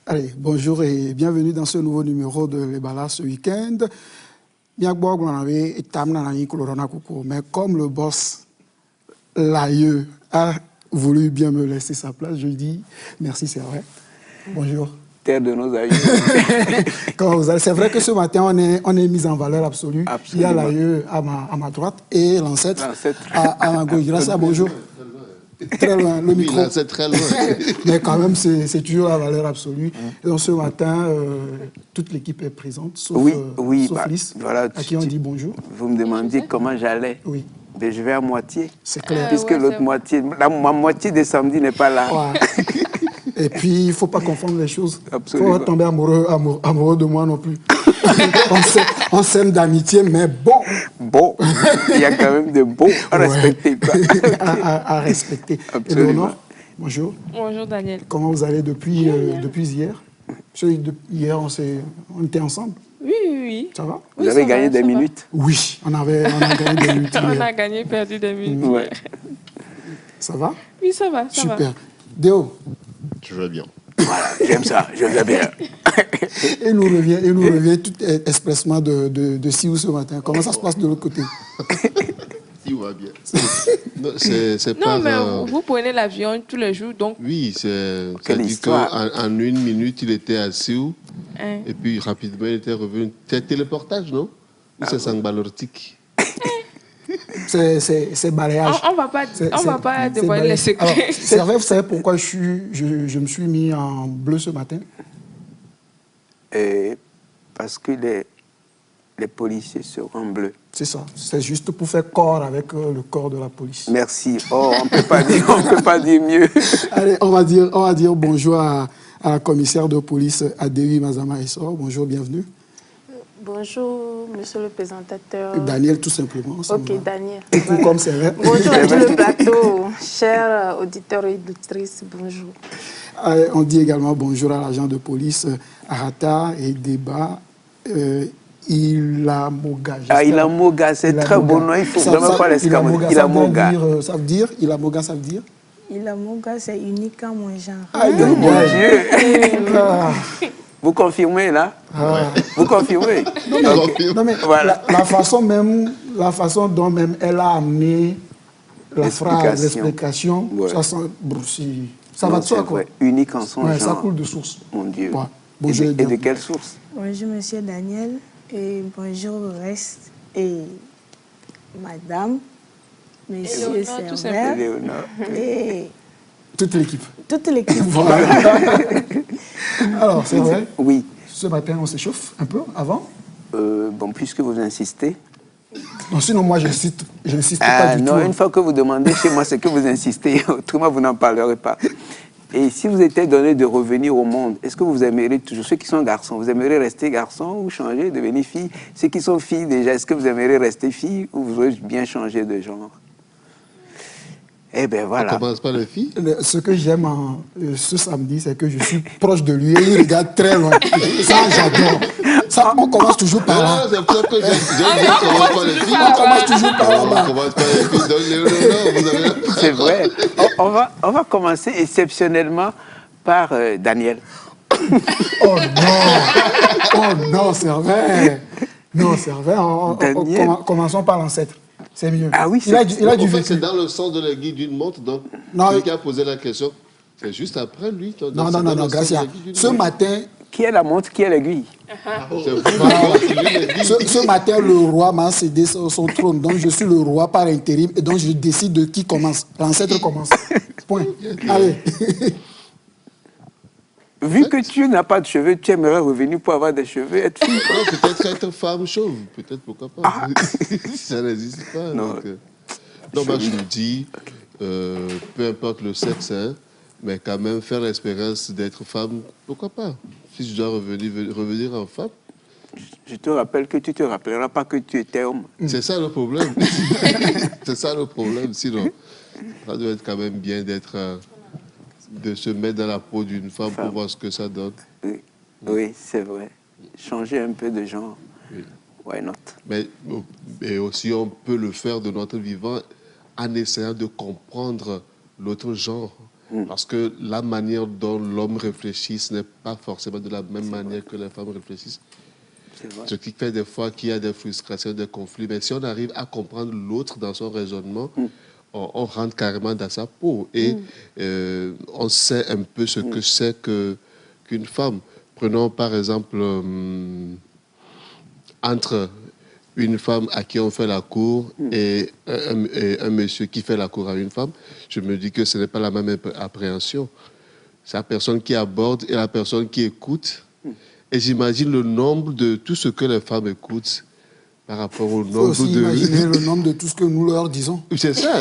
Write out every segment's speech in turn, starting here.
Allez, bonjour et bienvenue dans ce nouveau numéro de l'Ebala ce week-end. Mais comme le boss, l'aïeux, a voulu bien me laisser sa place, je dis merci, c'est vrai. Bonjour. Terre de nos aïeux. C'est vrai que ce matin, on est mis en valeur absolue. Absolument. Il y a l'aïeux à ma droite et l'ancêtre à ma gauche. Grâce à bonjour. Très loin, le micro. Oui, c'est très loin. Mais quand même, c'est toujours la valeur absolue. Et donc ce matin, toute l'équipe est présente, sauf, sauf Lys, voilà, à qui on dit bonjour. Vous me demandiez comment j'allais. Oui. Ben, je vais à moitié. C'est clair. Puisque l'autre moitié, ma moitié de samedi n'est pas là. Ouais. Et puis, il ne faut pas confondre les choses. Absolument. Il ne faut pas tomber amoureux de moi non plus. On s'aime d'amitié, mais bon. Bon, il y a quand même de bons à respecter. Quoi. à respecter. Absolument. Éléonore, bonjour. Bonjour Daniel. Comment vous allez depuis hier? Hier, on était ensemble. Oui. Ça va? Vous avez gagné des minutes? Oui, on a gagné des minutes. On a gagné, perdu des minutes. Ouais. Ça va? Oui, ça va. Super. Déo? Je vais bien. Voilà, j'aime ça, je vais bien. Et nous revient tout expressement de Siou ce matin. Comment ça se passe de l'autre côté? Siou va bien. C'est non, mais vous prenez l'avion tous les jours, donc... Oui, c'est-à-dire qu'en une minute, il était à Siou, et puis rapidement, il était revenu. C'est téléportage, non? Ou c'est Sangbalortique? C'est balayage. On va pas dévoiler les secrets. C'est vrai, vous savez pourquoi je me suis mis en bleu ce matin? Parce que les policiers seront bleus. C'est ça. C'est juste pour faire corps avec le corps de la police. Merci. Oh, on ne peut pas dire mieux. Allez, on va dire bonjour à la commissaire de police Adéwi Mazama Essor. Bonjour, bienvenue. Bonjour, monsieur le présentateur. Daniel, tout simplement. Ok, Daniel. Tout comme c'est vrai. Bonjour à tout le plateau, chers auditeurs et auditrices, bonjour. On dit également bonjour à l'agent de police Arata et Débat. Ilamoga. Ilamoga, c'est très beau nom, il ne faut vraiment pas l'escamoter. Ilamoga. Ça veut dire Ilamoga, ça veut dire Ilamoga, c'est unique à mon genre. Aïe, mon Dieu. Vous confirmez, là? Vous confirmez? Non, mais voilà. la façon dont même elle a amené la phrase, l'explication, ouais. Ça va de soi, quoi. Unique en son genre. Ça coule de source. Mon Dieu. Ouais. Bonjour, et de quelle source? Bonjour, monsieur Daniel, et bonjour au reste, et madame, monsieur Servère, et... Toute l'équipe. Toute l'équipe. Voilà. Alors, c'est vrai? Oui. Ce matin, on s'échauffe un peu avant? Bon, puisque vous insistez. Non, sinon, moi, j'insiste pas du tout. Non, une fois que vous demandez chez moi, c'est que vous insistez. Autrement, vous n'en parlerez pas. Et si vous étiez donné de revenir au monde, est-ce que vous aimeriez toujours, ceux qui sont garçons, vous aimeriez rester garçon ou changer, devenir fille? Ceux qui sont filles déjà, est-ce que vous aimeriez rester fille ou vous aurez bien changé de genre? Eh bien, voilà. On commence par les filles. Ce que j'aime ce samedi, c'est que je suis proche de lui et il regarde très loin. Ça, j'adore. Ça, on commence toujours par là. C'est pour ça que on commence par les filles. On commence toujours par là-bas. On commence par les filles. C'est vrai. On va commencer exceptionnellement par Daniel. Oh non! Oh non, c'est vrai. Non, c'est vrai. Commençons par l'ancêtre. C'est mieux. Ah oui, il a du vécu. C'est dans le sens de l'aiguille d'une montre, donc celui qui a posé la question, c'est juste après lui. Non, Gracia. Ce matin... Qui est la montre, qui est l'aiguille? Ce matin, le roi m'a cédé son trône, donc je suis le roi par intérim, et donc je décide de qui commence. L'ancêtre commence. Point. Allez. Vu que tu n'as pas de cheveux, tu aimerais revenir pour avoir des cheveux, être fille. Peut-être être femme chauve, peut-être, pourquoi pas. Ça n'existe pas. Non, moi je me dis, peu importe le sexe, hein, mais quand même faire l'expérience d'être femme, pourquoi pas. Si je dois revenir en femme. Je te rappelle que tu ne te rappelleras pas que tu étais homme. C'est ça le problème. C'est ça le problème, sinon, ça doit être quand même bien d'être... de se mettre dans la peau d'une femme pour voir ce que ça donne. Oui, c'est vrai. Changer un peu de genre. Oui. Why not? Mais aussi, on peut le faire de notre vivant en essayant de comprendre l'autre genre. Parce que la manière dont l'homme réfléchit, ce n'est pas forcément de la même manière que les femmes réfléchissent. Ce qui fait des fois qu'il y a des frustrations, des conflits. Mais si on arrive à comprendre l'autre dans son raisonnement, on rentre carrément dans sa peau. Et on sait un peu ce que c'est qu'une femme. Prenons par exemple entre une femme à qui on fait la cour et un monsieur qui fait la cour à une femme, je me dis que ce n'est pas la même appréhension. C'est la personne qui aborde et la personne qui écoute. Et j'imagine le nombre de tout ce que les femmes écoutent par rapport au nombre aussi de... imaginer le nombre de tout ce que nous leur disons. C'est ça.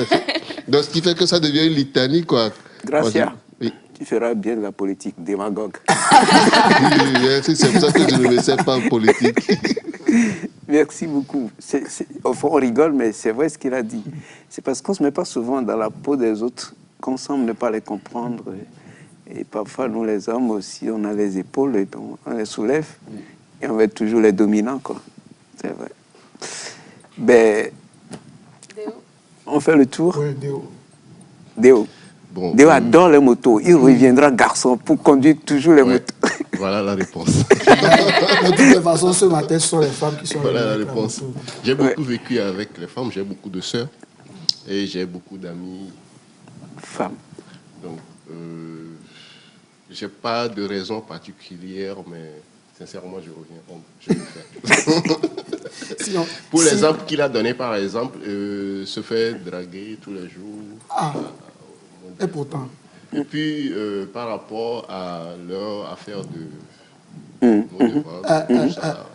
Donc, ce qui fait que ça devient une litanie, quoi. Gracia, oui. Tu feras bien de la politique, démagogue. C'est pour ça que je ne me sais pas en politique. Merci beaucoup. Au fond, on rigole, mais c'est vrai ce qu'il a dit. C'est parce qu'on ne se met pas souvent dans la peau des autres qu'on semble ne pas les comprendre. Et parfois, nous, les hommes aussi, on a les épaules, et on les soulève, et on va être toujours les dominants, quoi. C'est vrai. Ben, on fait le tour. Oui, Déo. Déo. Bon, Déo adore les motos. Il reviendra garçon pour conduire toujours les motos. Voilà la réponse. De toutes les façons, ce matin, ce sont les femmes qui sont... Voilà la réponse. J'ai beaucoup vécu avec les femmes, j'ai beaucoup de sœurs et j'ai beaucoup d'amis Femmes. Donc, j'ai pas de raison particulière, mais sincèrement, je reviens homme. Je vais le faire. Sinon, Pour l'exemple qu'il a donné, par exemple, se faire draguer tous les jours. Ah, et pourtant. Et puis, par rapport à leur affaire de mots de ventre, tout ça.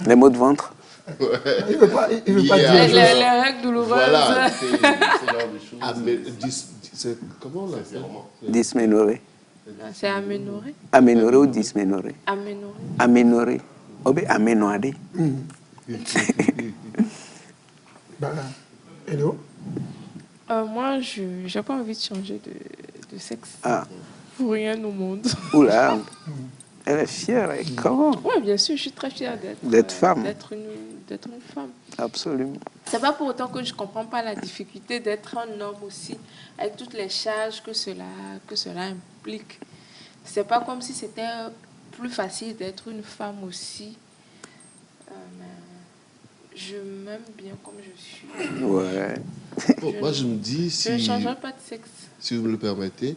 Les mots de ventre. Il ne veut pas dire... Les règles douloureuses. Voilà, c'est ce genre de choses. Ah, mais comment on l'appelle? Dysménorrhée. C'est aménorrhée. Aménorrhée ou dysménorrhée? Aménorrhée. Aménorrhée. Oh, bien, aménorrhée. Hello? Moi, je n'ai pas envie de changer de sexe. Ah. Pour rien au monde. Oula. Elle est fière. Et comment? Oui, bien sûr, je suis très fière d'être femme. D'être une femme. Absolument. C'est pas pour autant que je ne comprends pas la difficulté d'être un homme aussi, avec toutes les charges que cela implique. C'est pas comme si c'était plus facile d'être une femme aussi. Je m'aime bien comme je suis. Ouais. Bon, moi, je me dis, je ne changerai pas de sexe. Si vous me le permettez,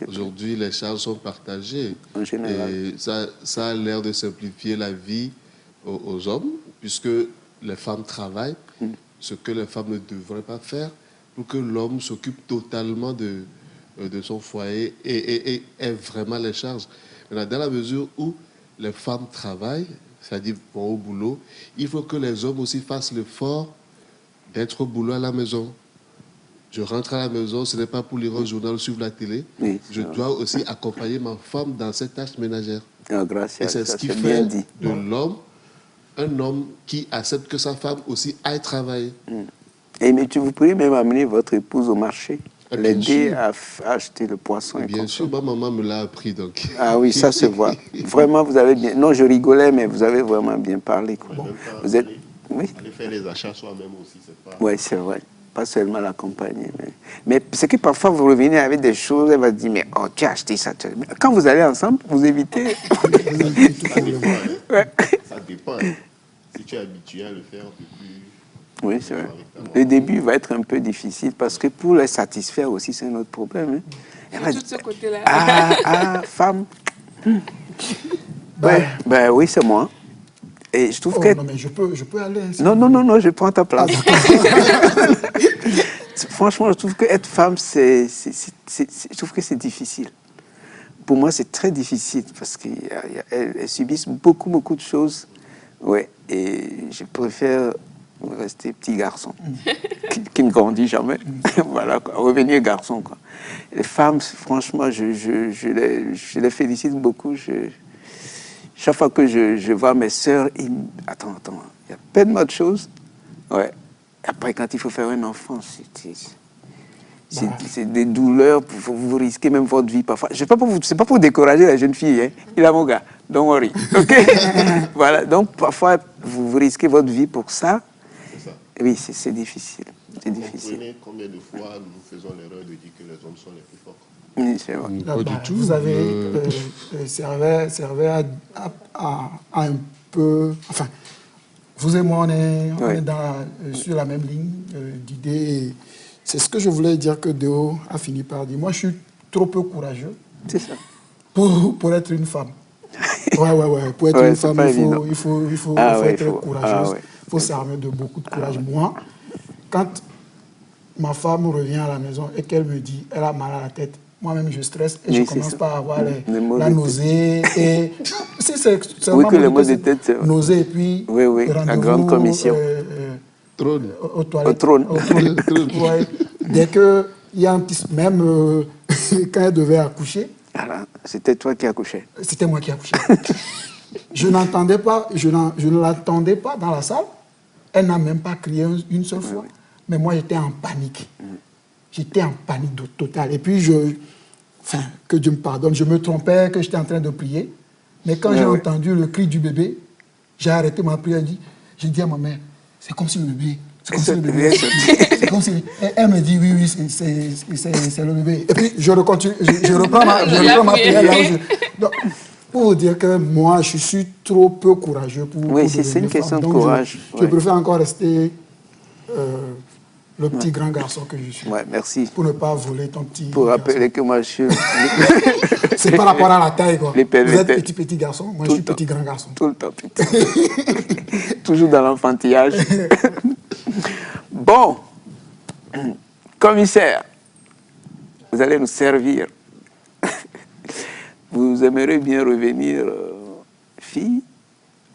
aujourd'hui, les charges sont partagées. En général. Et ça a l'air de simplifier la vie aux hommes, puisque les femmes travaillent, ce que les femmes ne devraient pas faire, pour que l'homme s'occupe totalement de son foyer et ait vraiment les charges. Maintenant, dans la mesure où les femmes travaillent, c'est-à-dire vont au boulot, il faut que les hommes aussi fassent l'effort d'être au boulot à la maison. Je rentre à la maison, ce n'est pas pour lire un journal ou suivre la télé. Oui, je dois aussi accompagner ma femme dans cette tâche ménagère. Oh, gracias, et c'est ce qui fait de l'homme un homme qui accepte que sa femme aussi aille travailler. Et mais vous pourriez même amener votre épouse au marché, l'aider à acheter le poisson. Bien sûr, ma maman me l'a appris. Donc. Ah oui, ça se voit. Vraiment, vous avez bien... Non, je rigolais, mais vous avez vraiment bien parlé. Quoi. Bon. Vous êtes... Oui. Aller faire les achats soi-même aussi, c'est pas... Oui, c'est vrai. Pas seulement l'accompagner. Mais c'est que parfois, vous revenez avec des choses, elle va dire, mais oh, tu as acheté ça. Mais quand vous allez ensemble, vous évitez... Ça dépend. Hein. Ça dépend. Hein. Si tu es habitué à le faire depuis... Oui, c'est vrai. Le début va être un peu difficile parce que pour les satisfaire aussi, c'est un autre problème. Hein. Tout ce côté-là. Femme. Ben oui, c'est moi. Et je trouve que... Non, mais je peux aller. Non, je prends ta place. Franchement, je trouve qu'être femme, je trouve que c'est difficile. Pour moi, c'est très difficile parce qu'elles subissent beaucoup de choses. Ouais, et je préfère rester petit garçon qui ne grandit jamais. Voilà, quoi. Revenir garçon, quoi. Les femmes, franchement, je les félicite beaucoup. Chaque fois que je vois mes sœurs, attends, il y a tellement de choses. Ouais. Après, quand il faut faire un enfant, c'est des douleurs, vous risquez même votre vie parfois. C'est pas pour décourager la jeune fille, hein. Il a mon gars, don't worry. OK. Voilà, donc parfois, vous risquez votre vie pour ça. Oui, c'est difficile. C'est difficile. Comprenez combien de fois nous faisons l'erreur de dire que les hommes sont les plus forts. Oui, c'est vrai. Pas du tout. Vous avez servait à un peu... Enfin, vous et moi, on est sur la même ligne d'idées. C'est ce que je voulais dire que Déo a fini par dire. Moi, je suis trop peu courageux. C'est ça. Pour être une femme. Ouais. Pour être une femme, il faut être courageuse. Il faut s'armer de beaucoup de courage. Moi, quand ma femme revient à la maison et qu'elle me dit elle a mal à la tête, moi-même je stresse et je commence par avoir la nausée. Et si c'est que les maux de tête, c'est nausée et puis la grande commission. Au trône. Ouais. Dès qu'il y a un petit... Même quand elle devait accoucher... C'était toi qui accouchais. C'était moi qui accouchais. Je n'entendais pas, je ne l'attendais pas dans la salle. Elle n'a même pas crié une seule fois. Mais moi, j'étais en panique. J'étais en panique totale. Et puis, que Dieu me pardonne, je me trompais, que j'étais en train de prier. Mais quand j'ai entendu le cri du bébé, j'ai arrêté ma prière. J'ai dit à ma mère, c'est comme si le bébé... C'est comme si le bébé... C'est comme si... Elle me dit, oui, c'est le bébé. Et puis, je reprends ma prière là où Donc, pour vous dire que moi, je suis trop peu courageux pour... Oui, c'est une question de courage. Je préfère encore rester le petit grand garçon que je suis. Ouais, merci. Pour ne pas voler ton petit Pour rappeler que moi, je suis... C'est par rapport à la taille, quoi. Vous êtes petit garçon, moi je suis petit grand garçon. Tout le temps, petit. Toujours dans l'enfantillage. Bon, commissaire, vous allez nous servir. Vous aimeriez bien revenir fille,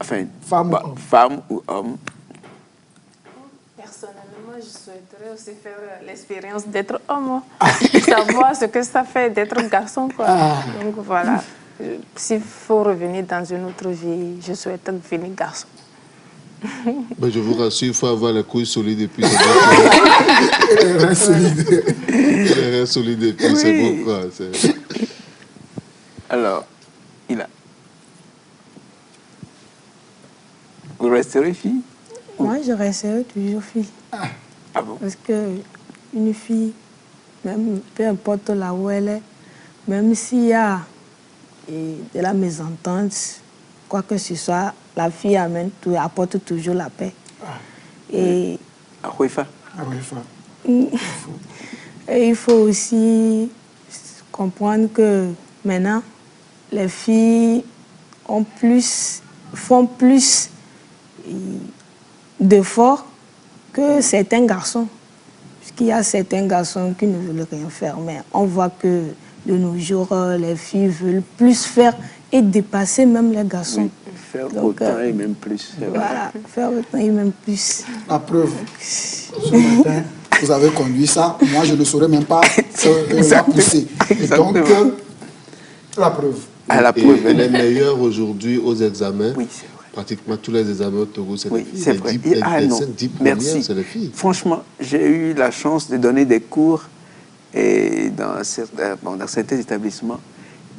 enfin, femme ou homme? Personnellement, je souhaiterais aussi faire l'expérience d'être homme, savoir ce que ça fait d'être garçon, quoi. Donc voilà, s'il faut revenir dans une autre vie, je souhaite devenir garçon. Ben, je vous rassure, il faut avoir les couilles solides et puis c'est bon. Les reins solides. Les reins solides et puis c'est bon, quoi. Alors, vous resterez fille? Moi, je resterai toujours fille. Ah bon? Parce qu'une fille, même peu importe là où elle est, même s'il y a de la mésentente, quoi que ce soit, la fille apporte toujours la paix. Et et il faut aussi comprendre que maintenant, les filles font plus d'efforts que certains garçons. Puisqu'il y a certains garçons qui ne veulent rien faire. Mais on voit que de nos jours, les filles veulent plus faire et dépasser même les garçons. Oui, faire autant et même plus. Voilà, faire autant et même plus. La preuve, ce matin, vous avez conduit ça. Moi, je ne saurais même pas la pousser. Et donc, la preuve. La preuve. Elle est meilleure aujourd'hui aux examens. Oui, c'est vrai. Pratiquement tous les examens au Togo, c'est les filles. C'est vrai. Merci. C'est les filles. Franchement, j'ai eu la chance de donner des cours dans certains établissements.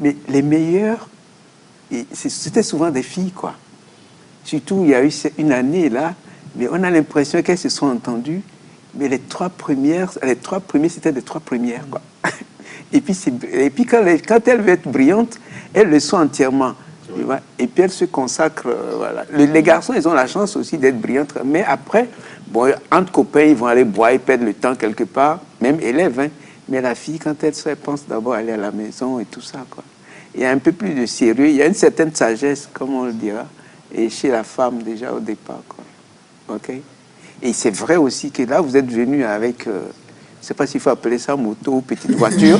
Mais les meilleurs, c'était souvent des filles, quoi. Surtout, il y a eu une année là, mais on a l'impression qu'elles se sont entendues. Mais les trois premiers, c'était les trois premières, quoi. Et puis quand elles veulent être brillantes, elles le sont entièrement. Tu vois? Et puis elles se consacrent. Voilà. Les garçons, ils ont la chance aussi d'être brillantes. Mais après, bon, entre copains, ils vont aller boire, ils perdent le temps quelque part, même élèves. Hein. Mais la fille, quand elle pense d'abord aller à la maison et tout ça, quoi. Il y a un peu plus de sérieux, il y a une certaine sagesse, comme on le dira, et chez la femme déjà au départ, quoi. OK? Et c'est vrai aussi que là, vous êtes venu avec, je ne sais pas s'il faut appeler ça moto ou petite voiture.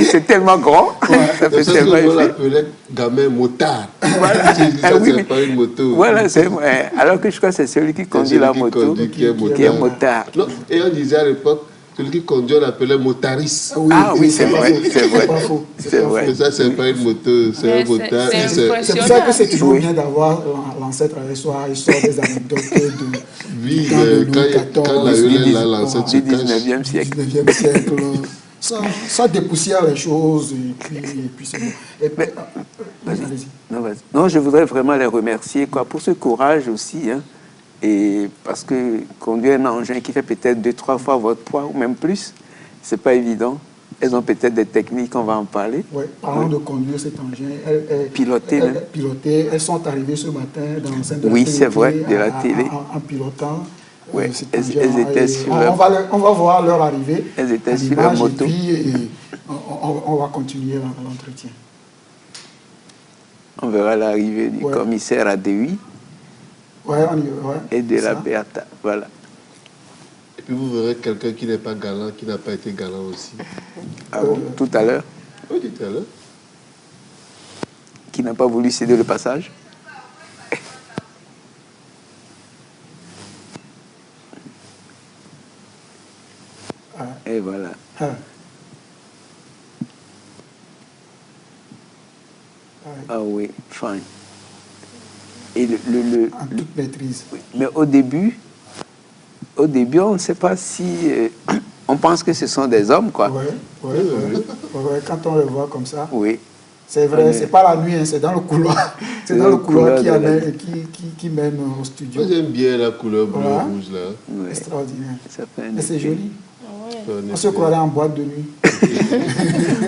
C'est tellement grand. Ouais, ça fait tellement effet. On l'appelait gamin motard. Voilà. C'est pas une moto. Voilà, c'est vrai. Alors que je crois que c'est celui qui conduit la moto qui est motard. Non, et on disait à l'époque, celui qui conduit, on l'appelait motariste. Oui, c'est vrai. C'est vrai. C'est vrai. Mais ça, c'est pas une moto, c'est un motard. C'est pour ça que c'est toujours bien d'avoir l'ancêtre avec soi, histoire des anecdotes de... Oui, quand l'ancêtre se cache. Du 19e siècle. Ça dépoussière les choses et puis c'est bon. Allez-y. Non, je voudrais vraiment les remercier, quoi, pour ce courage aussi, hein, Et parce que conduire un engin qui fait peut-être 2-3 fois votre poids ou même plus, c'est pas évident. Elles ont peut-être des techniques, on va en parler. Oui, parlant de conduire cet engin, Piloter, même. piloter, elles sont arrivées ce matin dans l'enceinte de la Oui, télé. c'est vrai, de la télé. En pilotant. Ouais, cet elles engin. étaient Et sur on va voir leur arrivée. Elles étaient en sur leur image, moto. Et puis, on va continuer l'entretien. On verra l'arrivée du commissaire Adewi et de la Beata. Voilà. Et puis vous verrez quelqu'un qui n'est pas galant, qui n'a pas été galant aussi. Ah bon, tout à l'heure? Oui, tout à l'heure. Qui n'a pas voulu céder le passage? Et voilà. Ah oui, fine. Et en toute maîtrise. Mais au début, on ne sait pas si... on pense que ce sont des hommes, quoi. Oui. Quand on le voit comme ça. Oui. C'est vrai, c'est pas la nuit, hein, c'est dans le couloir. C'est dans le couloir qui mène au studio. Moi, j'aime bien la couleur bleu-rouge, là. Oui. Extraordinaire. Ça fait un Et c'est effet. joli. On se croirait en boîte de nuit.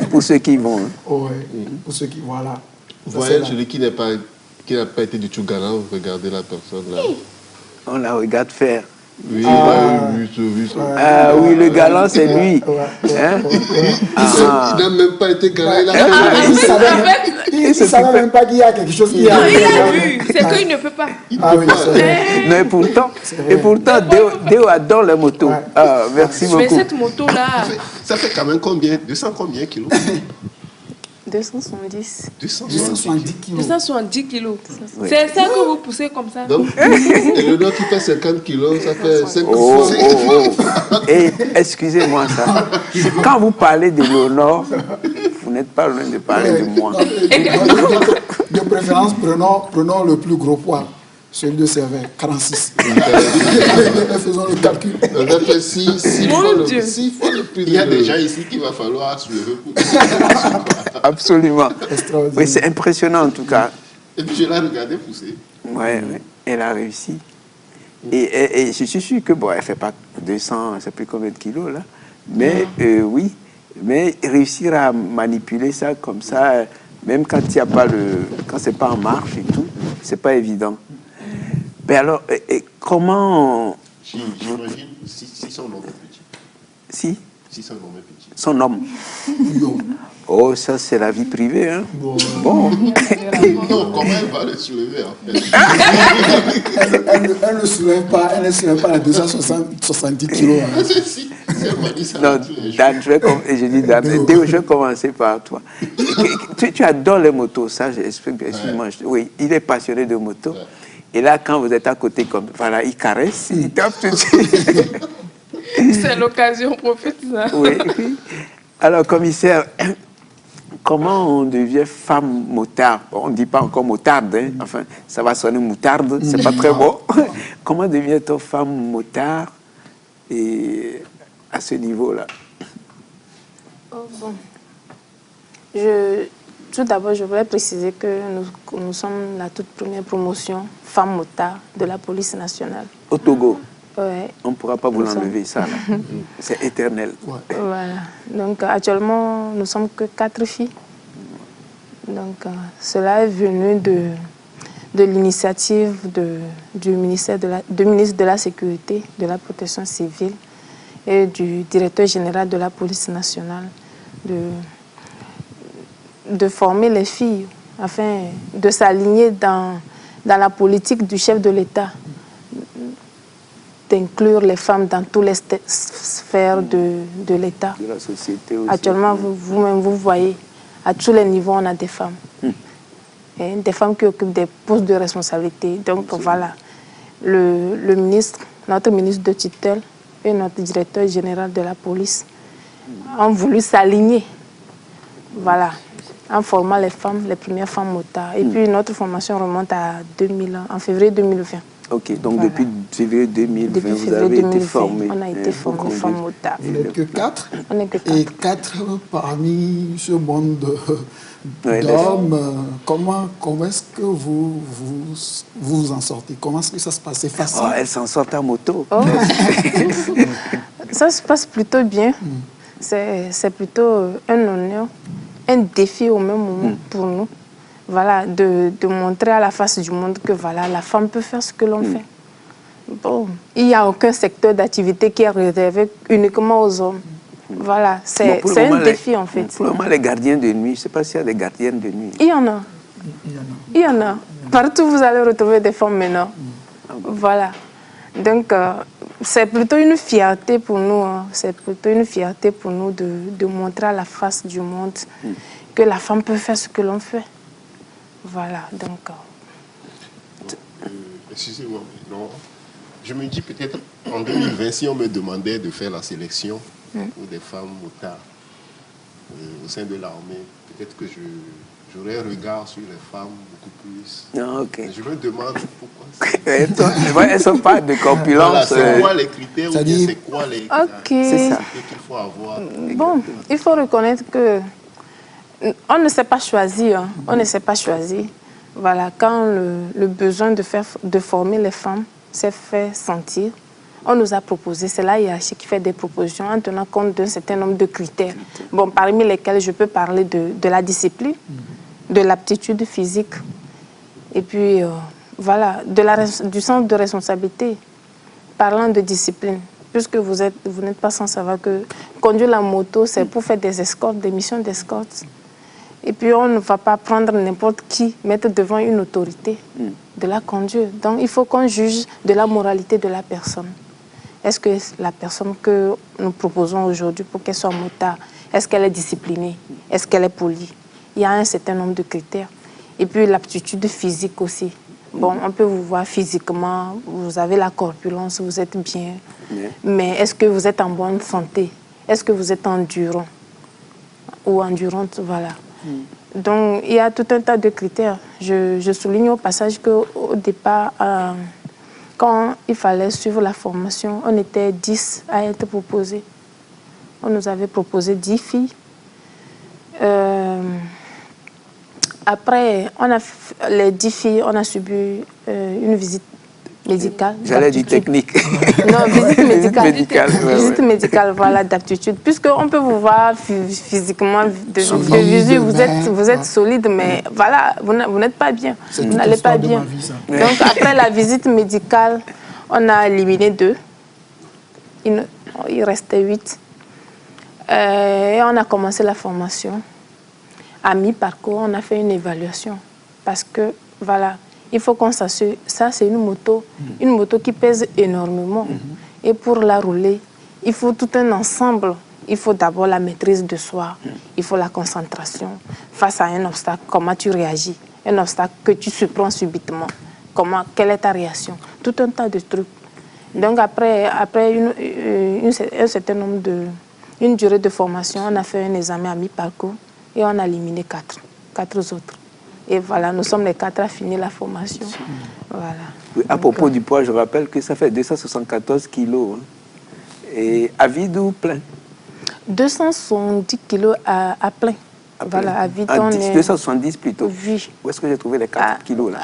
Pour ceux qui vont. Hein. Oui, pour ceux qui... Voilà. Vous voyez celui qui n'a pas été du tout galant, vous regardez la personne là. On la regarde faire. Oui, oui. Ah oui, le galant, c'est lui. Hein? Il n'a même pas été galant, il a Il ne savait même pas qu'il y a quelque chose qui Non, il a vu, c'est qu'il ne peut pas. Ah oui, c'est vrai. Non, et pourtant Déo adore les motos. Ah, merci beaucoup. Mais cette moto-là... Ça fait quand même combien? 200 combien kilos? 270. 270 kilos. 270 kilos. C'est ça que vous poussez comme ça. Donc, et le nord qui fait 50 kilos, ça fait 5 fois. Et excusez-moi ça. Quand vous parlez de Léonore, vous n'êtes pas loin de parler de moi. De préférence, prenons le plus gros poids. Celui de Servet, 46. Faisons le calcul. Ça fait 6 fois le plus. Il y a des gens ici qu'il va falloir soulever pour. Absolument. Extraordinaire. Oui, c'est impressionnant en tout cas. Et puis je l'ai regardé pousser. Oui, elle a réussi. Et je suis sûr que, bon, elle ne fait pas 200, je ne sais plus combien de kilos là. Mais oui, mais réussir à manipuler ça comme ça, même quand il y a pas quand c'est pas en marche et tout, c'est pas évident. Mais alors, comment... J'imagine si son homme est petit. Si son homme est petit. Son homme. Oh, ça c'est la vie privée, hein. Bon. Non, comment elle va le soulever en fait? Elle ne soulève pas les 270 kilos. Hein. Si elle m'a dit ça. Non, Dan, je vais commencer par toi. Tu adores les motos, ça, excuse-moi. Oui, il est passionné de motos. Ouais. Et là, quand vous êtes à côté, comme voilà, il caresse, il tape tout de suite. C'est l'occasion, profite ça. Oui. Alors, commissaire, comment on devient femme motard? Bon, on ne dit pas encore motarde, hein. Enfin, ça va sonner moutarde, c'est pas très beau. Comment devient-on femme motard et à ce niveau-là? Oh, bon. Tout d'abord, je voudrais préciser que nous sommes la toute première promotion femme motard de la police nationale. Au Togo? Ouais. On ne pourra pas vous l'enlever, ça, là. C'est éternel. Ouais. Voilà. Donc, actuellement, nous ne sommes que 4 filles. Donc, cela est venu de l'initiative du ministre de la Sécurité, de la Protection civile et du directeur général de la police nationale de former les filles afin de s'aligner dans la politique du chef de l'État, d'inclure les femmes dans toutes les sphères de l'État. De la société aussi. Actuellement, vous-même, vous voyez, à tous les niveaux, on a des femmes. Et des femmes qui occupent des postes de responsabilité. Donc voilà, le ministre, notre ministre de tutelle et notre directeur général de la police ont voulu s'aligner. Voilà, en formant les femmes, les premières femmes motards. Et puis notre formation remonte à en février 2020. Ok, donc voilà. Depuis février 2020, vous avez été formés. On a été formés femmes motards. Vous n'êtes que 4. On n'est que 4. Et 4 parmi ce monde Ouais, d'hommes. Comment est-ce que vous en sortez? Comment est-ce que ça se passe? C'est facile? Oh, elle s'en sort à moto. Oh. Ça se passe plutôt bien. C'est plutôt un honneur, un défi au même moment pour nous. Voilà, de montrer à la face du monde que voilà, la femme peut faire ce que l'on fait. Bon, il n'y a aucun secteur d'activité qui est réservé uniquement aux hommes. Voilà, c'est un défi en fait. Pour le moment, les gardiens de nuit, je ne sais pas s'il y a des gardiennes de nuit. Il y en a. Il y en a. Partout, vous allez retrouver des femmes maintenant. Voilà. Donc, c'est plutôt une fierté pour nous. Hein. C'est plutôt une fierté pour nous de montrer à la face du monde que la femme peut faire ce que l'on fait. Voilà. Donc. Excusez-moi, non. Je me dis peut-être en 2020, si on me demandait de faire la sélection pour des femmes motards au sein de l'armée, peut-être que j'aurais un regard sur les femmes beaucoup plus. Ah, ok. Je me demande pourquoi. Elles ne sont pas de corpulence. Voilà, c'est quoi les critères ou bien c'est quoi les qu'il faut avoir? Bon, il faut reconnaître que on ne s'est pas choisi. Hein. On ne s'est pas choisi. Voilà, quand le besoin de former les femmes s'est fait sentir, on nous a proposé, c'est la hiérarchie qui fait des propositions en tenant compte d'un certain nombre de critères. Bon, parmi lesquels je peux parler de la discipline, de l'aptitude physique, et puis voilà, du sens de responsabilité. Parlant de discipline, puisque vous n'êtes pas sans savoir que conduire la moto, c'est pour faire des escortes, des missions d'escorte. Et puis on ne va pas prendre n'importe qui, mettre devant une autorité, de la conduire. Donc il faut qu'on juge de la moralité de la personne. Est-ce que la personne que nous proposons aujourd'hui pour qu'elle soit motard, est-ce qu'elle est disciplinée? Est-ce qu'elle est polie? Il y a un certain nombre de critères. Et puis l'aptitude physique aussi. Bon, on peut vous voir physiquement, vous avez la corpulence, vous êtes bien. Mais est-ce que vous êtes en bonne santé? Est-ce que vous êtes endurant ou endurante? Voilà. Donc, il y a tout un tas de critères. Je souligne au passage qu'au départ, quand il fallait suivre la formation, on était 10 à être proposés. On nous avait proposé 10 filles. Après, les 10 filles, on a subi une visite médicale. J'allais dire technique. Non, visite médicale. Visite médicale, voilà, d'aptitude. Puisqu'on peut vous voir physiquement, de visu, vous êtes solide, mais voilà, vous n'êtes pas bien. Vous n'allez pas bien. Donc, après la visite médicale, on a éliminé 2. Il restait 8. Et on a commencé la formation. À mi-parcours, on a fait une évaluation. Parce que, voilà, il faut qu'on s'assure, ça c'est une moto qui pèse énormément. Et pour la rouler, il faut tout un ensemble. Il faut d'abord la maîtrise de soi, il faut la concentration. Face à un obstacle, comment tu réagis? Un obstacle que tu surprends subitement. Quelle est ta réaction? Tout un tas de trucs. Donc après un certain nombre une durée de formation, on a fait un examen à mi-parcours et on a éliminé 4 autres. Et voilà, nous sommes les 4 à finir la formation. Voilà. Oui, à propos du poids, je rappelle que ça fait 274 kilos. Hein. Et à vide ou plein? 270 kilos à plein. Voilà, à vide, on est... 270 plutôt. Oui. Où est-ce que j'ai trouvé les 4 kilos là?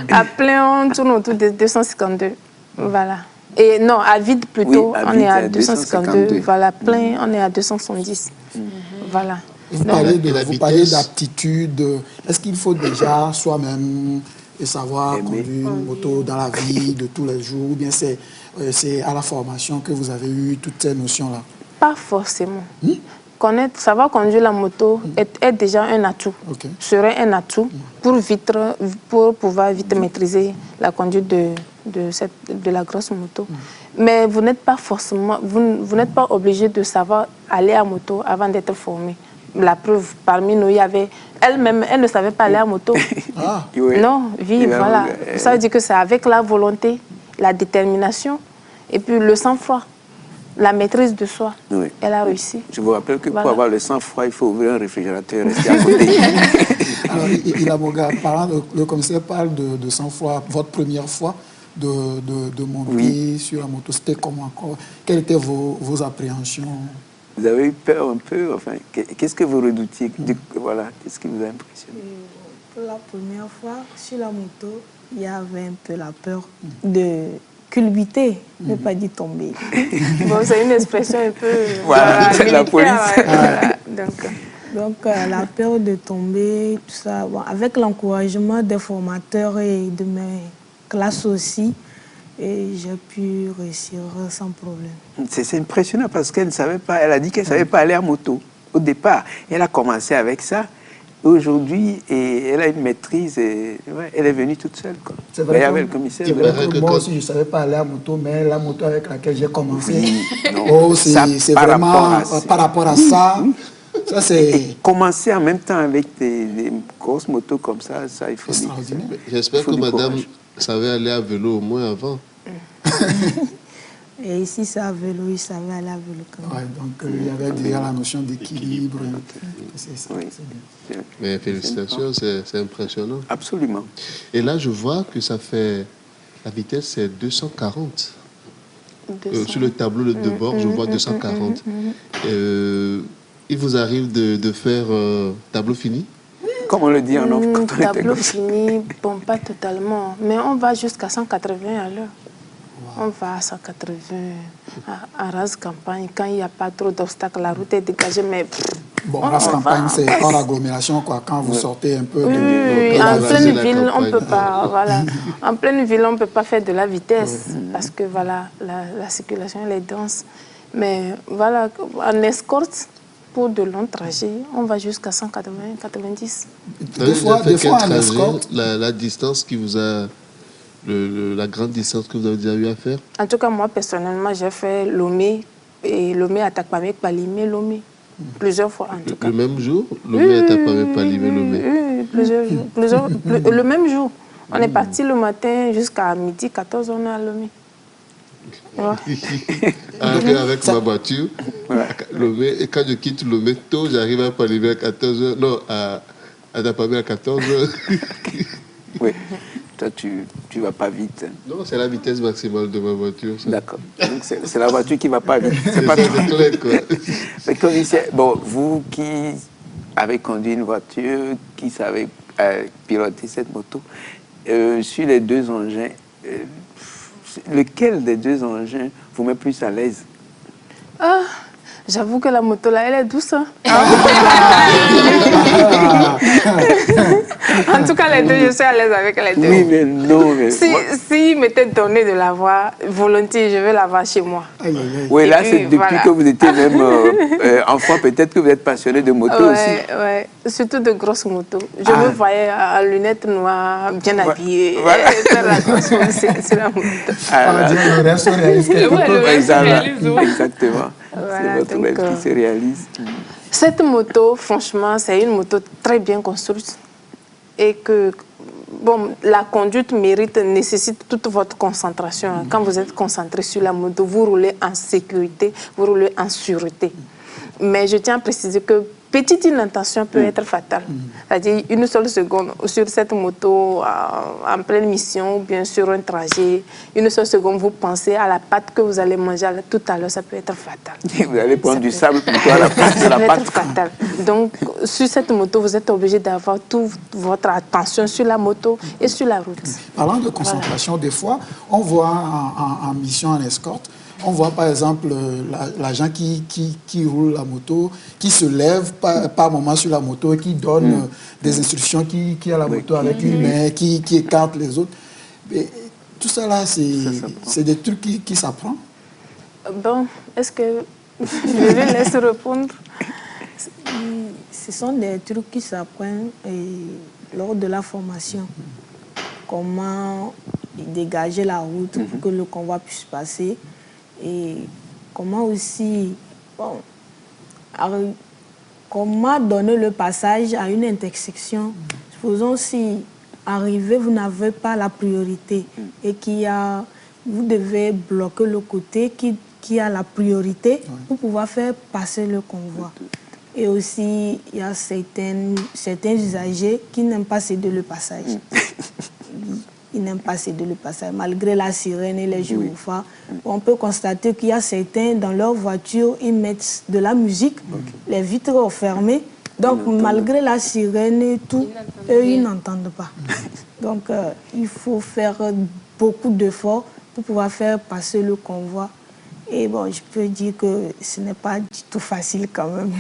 À plein, on tourne autour de 252. Voilà. Et non, à vide plutôt, oui, on est à 252. Voilà, plein, on est à 270. Voilà. Vous parlez d'aptitude. Est-ce qu'il faut déjà soi-même savoir conduire une moto dans la vie de tous les jours, ou bien c'est à la formation que vous avez eu toutes ces notions-là? Pas forcément. Savoir conduire la moto est déjà un atout, serait un atout pour pouvoir vite maîtriser la conduite de la grosse moto. Mais vous n'êtes pas forcément, vous n'êtes pas obligé de savoir aller à moto avant d'être formé. La preuve, parmi nous, il y avait elle-même, elle ne savait pas aller à moto. Non, voilà. Ça veut dire que c'est avec la volonté, la détermination et puis le sang-froid. La maîtrise de soi, elle a réussi. Je vous rappelle que pour avoir le sang-froid, il faut ouvrir un réfrigérateur et rester à côté. Alors, le commissaire parle de sang-froid. Votre première fois de monter sur la moto, c'était comment? Quelles étaient vos appréhensions? Vous avez eu peur un peu, enfin, qu'est-ce que vous redoutiez? Voilà, qu'est-ce qui vous a impressionné? Pour la première fois, sur la moto, il y avait un peu la peur de culbuter, ne pas dire tomber. Bon, c'est une expression un peu... Voilà, c'est la police. Voilà. Donc, la peur de tomber, tout ça, bon, avec l'encouragement des formateurs et de mes classes aussi, et j'ai pu réussir sans problème. C'est impressionnant parce qu'elle ne savait pas, elle a dit qu'elle ne savait pas aller en moto au départ. Elle a commencé avec ça. Aujourd'hui, elle a une maîtrise et ouais, elle est venue toute seule. C'est vrai, avec le commissaire. c'est vrai que moi aussi, je ne savais pas aller à moto, mais la moto avec laquelle j'ai commencé, c'est par vraiment par rapport à ça. Ça, c'est commencer en même temps avec des grosses motos comme ça, il faut extraordinaire. J'espère que madame savait aller à vélo au moins avant. Et ici, c'est à vélo, il savait aller à vélo quand même. Ouais, donc, il y avait déjà la notion d'équilibre. C'est ça, Oui. c'est bien. Mais félicitations, c'est impressionnant. Absolument. Et là, je vois que ça fait... La vitesse, c'est 240. Sur le tableau de bord, je vois 240. Il vous arrive de faire tableau fini? Comme on le dit en off quand on était Tableau gosse. fini, bon, pas totalement, mais on va jusqu'à 180 à l'heure. On va à 180 à race campagne quand il n'y a pas trop d'obstacles, la route est dégagée, mais... Bon, race campagne, c'est hors agglomération, quoi. Quand vous sortez un peu Oui, de en la pleine campagne. ville, on ne peut pas, voilà. En pleine ville, on peut pas faire de la vitesse parce que voilà, la circulation elle est dense. Mais voilà, en escorte, pour de longs trajets, on va jusqu'à 180, 90. Des fois en escorte. La distance qui vous a... la grande distance que vous avez déjà eu à faire? En tout cas, moi, personnellement, j'ai fait Lomé, et Lomé à Takpamé, Palimé, Lomé. Plusieurs fois, en tout cas. Le même jour? Lomé à Takpamé, Palimé, Lomé. Oui, plusieurs jours. Le même jour. On est parti le matin jusqu'à midi, 14h, on est à Lomé. Avec ma voiture, Lomé, et quand je quitte Lomé, tôt, j'arrive à Palimé à 14h. Non, à Takpamé à 14h. Oui. Toi, tu ne vas pas vite. Non, c'est la vitesse maximale de ma voiture. D'accord. Donc, c'est la voiture qui ne va pas vite. C'est pas C'est clair, quoi. Mais commissaire, bon, vous qui avez conduit une voiture, qui savez piloter cette moto, sur les deux engins, lequel des deux engins vous met plus à l'aise? J'avoue que la moto là, elle est douce. Hein? En tout cas, les deux, je suis à l'aise avec les deux. Oui, mais non. Mais si m'était donné de l'avoir, volontiers, je vais l'avoir chez moi. Aïe, aïe, aïe. oui, là, puis, c'est depuis voilà. que vous étiez même enfant, peut-être que vous êtes passionné de moto aussi. Ouais, surtout de grosses motos. Je me voyais à lunettes noires, bien habillée, Voilà. faire attention sur la moto. On va dire le reste réalise quelque Ouais, peu. le reste réalise, ouais. Exactement. Voilà, C'est votre donc, rêve qui se réalise. Cette moto, franchement, c'est une moto très bien construite et que, bon, la conduite nécessite toute votre concentration. Quand vous êtes concentré sur la moto, vous roulez en sécurité, vous roulez en sûreté. Mais je tiens à préciser que petite inattention peut être fatale. C'est-à-dire une seule seconde sur cette moto en pleine mission ou bien sur un trajet, une seule seconde, vous pensez à la pâte que vous allez manger tout à l'heure, ça peut être fatal. Et vous allez prendre du sable plutôt à la place de Ça la peut pâte. être fatal. Donc, sur cette moto, vous êtes obligé d'avoir toute votre attention sur la moto et sur la route. Parlant de concentration, des fois, on voit en mission, en escorte, on voit par exemple l'agent qui roule la moto, qui se lève par moment sur la moto et qui donne des instructions, qui a la moto avec une main, qui écarte les autres. Et tout ça là, c'est des trucs qui s'apprennent. Bon, est-ce que je lui laisse répondre? Ce sont des trucs qui s'apprennent lors de la formation. Comment dégager la route pour que le convoi puisse passer. Et comment aussi, bon, comment donner le passage à une intersection. Supposons si arrivé, vous n'avez pas la priorité et vous devez bloquer le côté qui a la priorité pour pouvoir faire passer le convoi. Et aussi, il y a certains usagers qui n'aiment pas céder le passage. ils n'aiment pas céder le passage. Malgré la sirène et les gyrophares, on peut constater qu'il y a certains, dans leur voiture, ils mettent de la musique, les vitres fermées. Donc, malgré la sirène et tout, eux, ils n'entendent pas. Donc, il faut faire beaucoup d'efforts pour pouvoir faire passer le convoi. Et bon, je peux dire que ce n'est pas du tout facile quand même.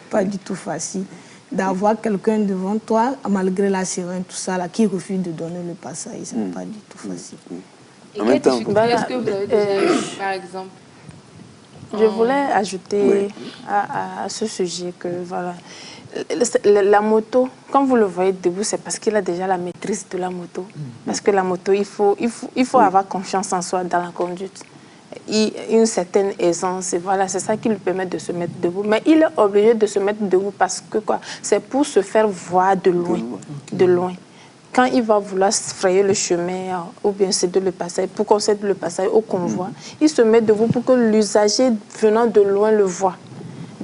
Pas du tout facile d'avoir quelqu'un devant toi, malgré la sirène, tout ça, là, qui refuse de donner le passage. Ce n'est pas du tout facile. Et quelle difficulté est-ce que vous avez déjà eu, par exemple? Je voulais ajouter à ce sujet que, voilà, la moto, quand vous le voyez debout, c'est parce qu'il a déjà la maîtrise de la moto. Parce que la moto, il faut avoir confiance en soi dans la conduite. Une certaine aisance, et voilà, c'est ça qui lui permet de se mettre debout. Mais il est obligé de se mettre debout parce que c'est pour se faire voir de loin. De loin. Quand il va vouloir frayer le chemin ou bien céder le passage, pour qu'on cède le passage au convoi, il se met debout pour que l'usager venant de loin le voit.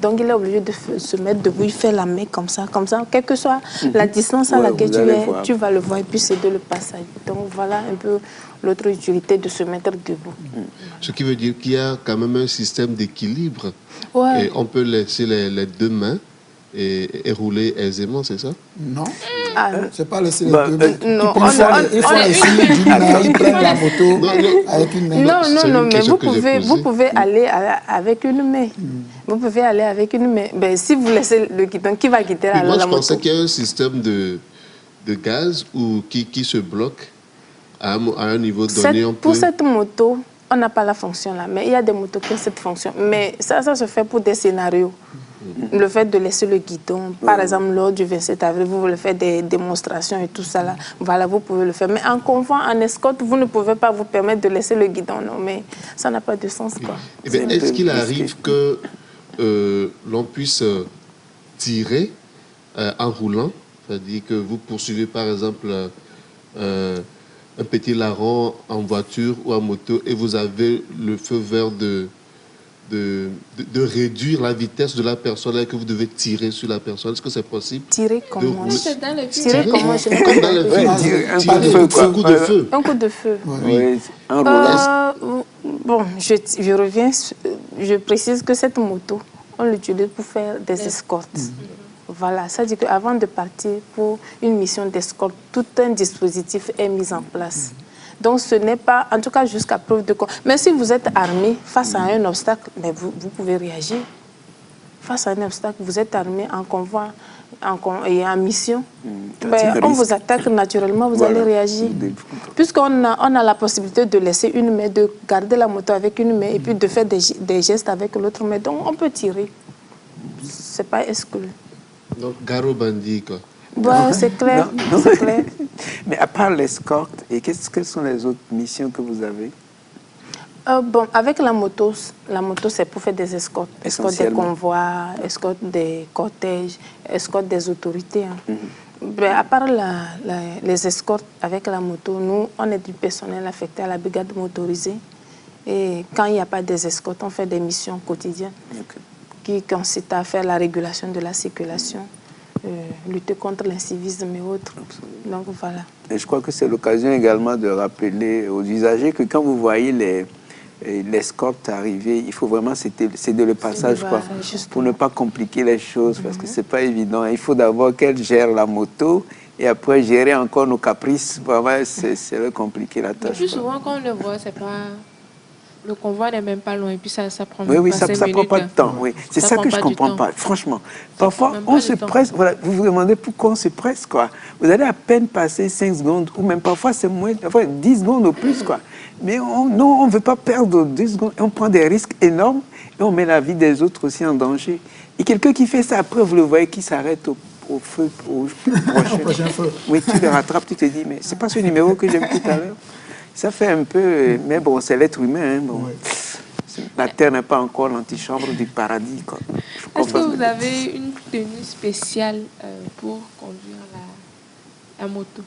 Donc il est obligé de se mettre debout, il fait la main comme ça, quelle que soit la distance à laquelle tu vas le voir et puis céder le passage. Donc voilà un peu l'autre utilité de se mettre debout. Ce qui veut dire qu'il y a quand même un système d'équilibre. Ouais. Et on peut laisser les deux mains et rouler aisément, c'est ça? Non. Ah, C'est pas laisser les deux mains. non, Il faut essayer d'une main, il prend la moto avec une main. non, mais vous pouvez aller avec une main. Vous pouvez aller avec une main. Ben, si vous laissez le guidon, qui va guider la moto? Moi, je pensais qu'il y a un système de gaz qui se bloque à un niveau donné. Pour cette moto, on n'a pas la fonction là, mais il y a des motos qui ont cette fonction. Mais ça se fait pour des scénarios. Le fait de laisser le guidon, par exemple, lors du 27 avril, vous voulez faire des démonstrations et tout ça là, voilà, vous pouvez le faire. Mais en convoi, en escorte, vous ne pouvez pas vous permettre de laisser le guidon, non, mais ça n'a pas de sens, quoi. Est-ce qu'il arrive que l'on puisse tirer en roulant? C'est-à-dire que vous poursuivez, par exemple, un petit larron en voiture ou en moto et vous avez le feu vert de réduire la vitesse de la personne et que vous devez tirer sur la personne. Est-ce que c'est possible? Tirer comment? Tirer comment? Comme dans le film. Un coup de feu. Un coup de feu. Oui, en roulant. Bon, je reviens, je précise que cette moto, on l'utilise pour faire des escortes. Voilà, ça dit qu'avant de partir pour une mission d'escorte, tout un dispositif est mis en place. Donc ce n'est pas, en tout cas jusqu'à preuve de quoi. Mais si vous êtes armé face à un obstacle, mais vous pouvez réagir. Face à un obstacle, vous êtes armé en convoi et en mission. On vous attaque naturellement, vous allez réagir. Puisqu'on a la possibilité de laisser une main, de garder la moto avec une main et puis de faire des gestes avec l'autre main. Donc on peut tirer. Ce n'est pas exclu. Donc Garo Bandi, quoi. Bon, c'est clair. C'est clair. Mais à part l'escorte, quelles sont les autres missions que vous avez? Bon, avec la moto c'est pour faire des escortes. Escorte des convois, escorte des cortèges, escorte des autorités. Ben, à part les escortes avec la moto, nous, on est du personnel affecté à la brigade motorisée. Et quand il n'y a pas des escortes, on fait des missions quotidiennes qui consistent à faire la régulation de la circulation, lutter contre l'incivisme et autres. Donc voilà. Et je crois que c'est l'occasion également de rappeler aux usagers que quand vous voyez l'escorte arriver, il faut vraiment céder le passage pour ne pas compliquer les choses, parce que ce n'est pas évident. Il faut d'abord qu'elle gère la moto et après gérer encore nos caprices. Vraiment, c'est le compliqué la tâche. Le plus souvent, quand on le voit, c'est pas... Le convoi n'est même pas loin et puis ça prend ça prend pas de temps. Oui. C'est ça que je ne comprends pas, franchement. Parfois, on se presse. Voilà, vous vous demandez pourquoi on se presse, quoi. Vous allez à peine passer 5 secondes, ou même parfois c'est moins, 10 secondes au plus, quoi. Mais on ne veut pas perdre 2 secondes. On prend des risques énormes et on met la vie des autres aussi en danger. Et quelqu'un qui fait ça, après, vous le voyez qui s'arrête au feu prochain feu. Oui, tu le rattrapes, tu te dis, mais c'est pas ce numéro que j'ai vu tout à l'heure. Ça fait un peu... Mais bon, c'est l'être humain. Hein, bon. La Terre n'est pas encore l'antichambre du paradis. Est-ce que vous avez une tenue spéciale pour conduire la moto?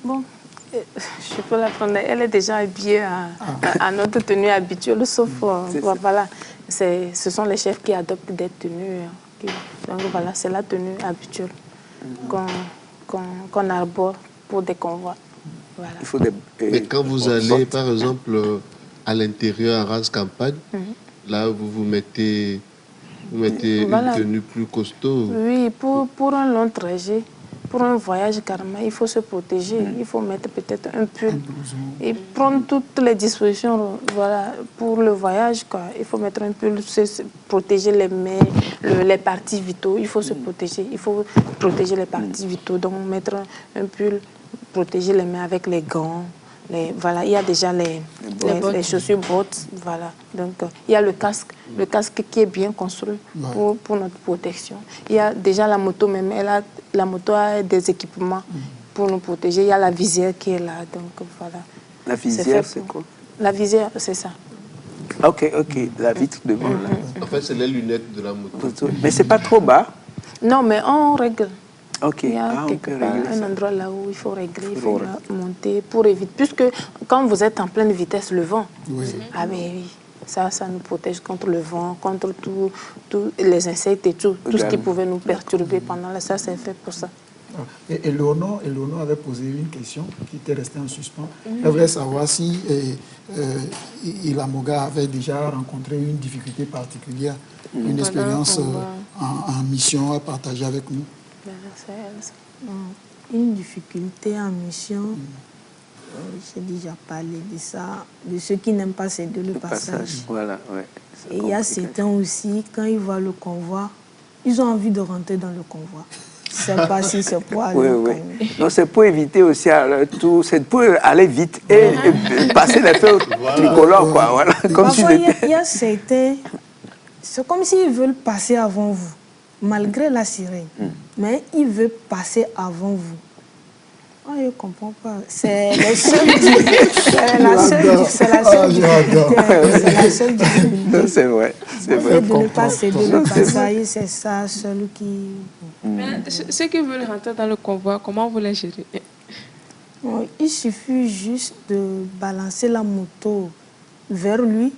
Bon, je peux la prendre. Elle est déjà habillée à notre tenue habituelle, sauf... voilà, ce sont les chefs qui adoptent des tenues. Donc voilà, c'est la tenue habituelle qu'on arbore pour des convois. Voilà. Il faut des... Mais quand vous allez, par exemple, à l'intérieur, à race campagne, là, vous mettez Voilà. une tenue plus costaud. Oui, pour un long trajet, pour un voyage carrément, il faut se protéger. Il faut mettre peut-être un pull et prendre toutes les dispositions, voilà, pour le voyage, quoi. Il faut mettre un pull, se protéger les mains, les parties vitaux. Il faut se protéger. Il faut protéger les parties vitaux. Donc mettre un pull, protéger les mains avec les gants. Voilà, il y a déjà les chaussures bottes, voilà. Donc, il y a le casque qui est bien construit pour notre protection. Il y a déjà la moto même, la moto a des équipements pour nous protéger. Il y a la visière qui est là, donc voilà. La visière, c'est quoi? La visière, c'est ça. Ok, la vitre devant. Là. En fait, c'est les lunettes de la moto. Mais c'est pas trop bas? Non, mais on règle. Ok. Il y a quelque part un endroit là où il faut régler, il faut monter pour éviter. Puisque quand vous êtes en pleine vitesse, le vent, ah mais oui, ça nous protège contre le vent, contre tous les insectes et tout ce qui pouvait nous perturber pendant la... Ça, c'est fait pour ça. Et Léonore avait posé une question qui était restée en suspens. Elle voulait savoir si Ilamoga avait déjà rencontré une difficulté particulière, une expérience en mission à partager avec nous. Une difficulté en mission, j'ai déjà parlé de ça, de ceux qui n'aiment pas céder le passage. Voilà, ouais, et il y a certains aussi, quand ils voient le convoi, ils ont envie de rentrer dans le convoi. Je ne sais pas si c'est pour aller au convoi. Non, c'est pour éviter aussi tout, c'est pour aller vite et passer les feux tricolores, quoi. Voilà, comme parfois, il y a certains, c'est comme s'ils veulent passer avant vous. Malgré la sirène, mais il veut passer avant vous. Oh, je ne comprends pas. C'est la seule difficulté. C'est vrai. C'est vrai. De ne pas céder le passage, c'est ça, celui qui... Mais ceux qui veulent rentrer dans le convoi, comment vous les gérez? Il suffit juste de balancer la moto vers lui.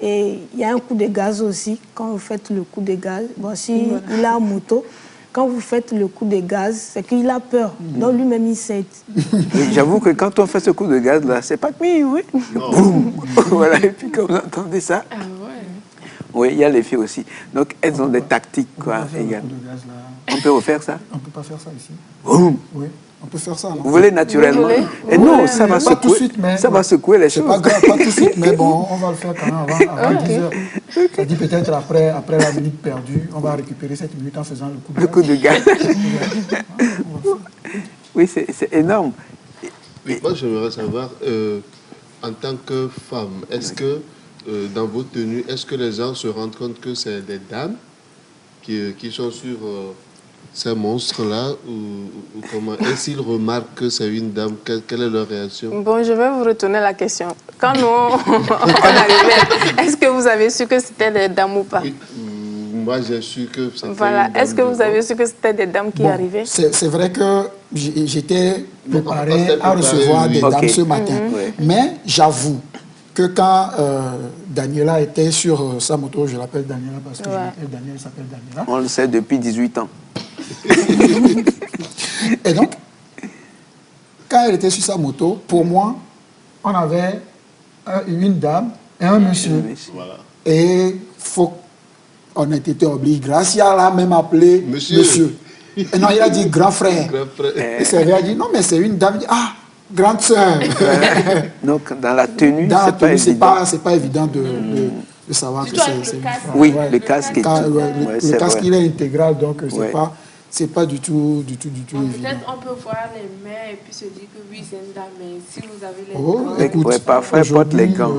Et il y a un coup de gaz aussi, quand vous faites le coup de gaz. Bon, si il a une moto, quand vous faites le coup de gaz, c'est qu'il a peur. Donc lui-même, il cède. J'avoue que quand on fait ce coup de gaz, là, c'est pas que oui. Boum. Voilà, et puis quand vous entendez ça, oui, il y a l'effet aussi. Donc, elles ont des tactiques, quoi, également. On peut refaire ça? On ne peut pas faire ça ici. Boum. Oui. On peut faire ça. Non? Vous voulez naturellement? Et non, ça va secouer. Tout de suite, mais ça va secouer les choses. Pas grave, pas tout de suite, mais bon, on va le faire quand même avant 10 heures. Ça dit peut-être après la minute perdue, on va récupérer cette minute en faisant le coup de gaz. Oui, c'est énorme. Oui, moi, j'aimerais savoir, en tant que femme, est-ce que dans vos tenues, est-ce que les gens se rendent compte que c'est des dames qui sont sur... ces monstres-là, ou comment? Et s'ils remarquent que c'est une dame, quelle est leur réaction? Bon, je vais vous retourner la question. Quand nous, on arrivait, est-ce que vous avez su que c'était des dames ou pas? Oui. Moi, j'ai su que c'était voilà. Est-ce que vous avez su que c'était des dames qui arrivaient? C'est vrai que j'étais préparé à recevoir des dames ce matin. Mais j'avoue que quand Daniela était sur sa moto, je l'appelle Daniela parce que Daniela s'appelle Daniela. On le sait depuis 18 ans. Et donc, quand elle était sur sa moto, pour moi, on avait une dame et un monsieur. Voilà. Et on était obligé. Gracia l'a même appelé monsieur. Et non, il a dit grand frère. Et Sylvia a dit non, mais c'est une dame. Il dit, ah, grande sœur. Donc, dans la tenue, c'est pas évident de savoir que c'est une femme. Oui, le casque est le casque, il est intégral, donc c'est pas du tout évident. Peut-être on peut voir les mains et puis se dire que oui, c'est une dame, mais si vous avez les gants... Écoute, parfois, elle porte les gants.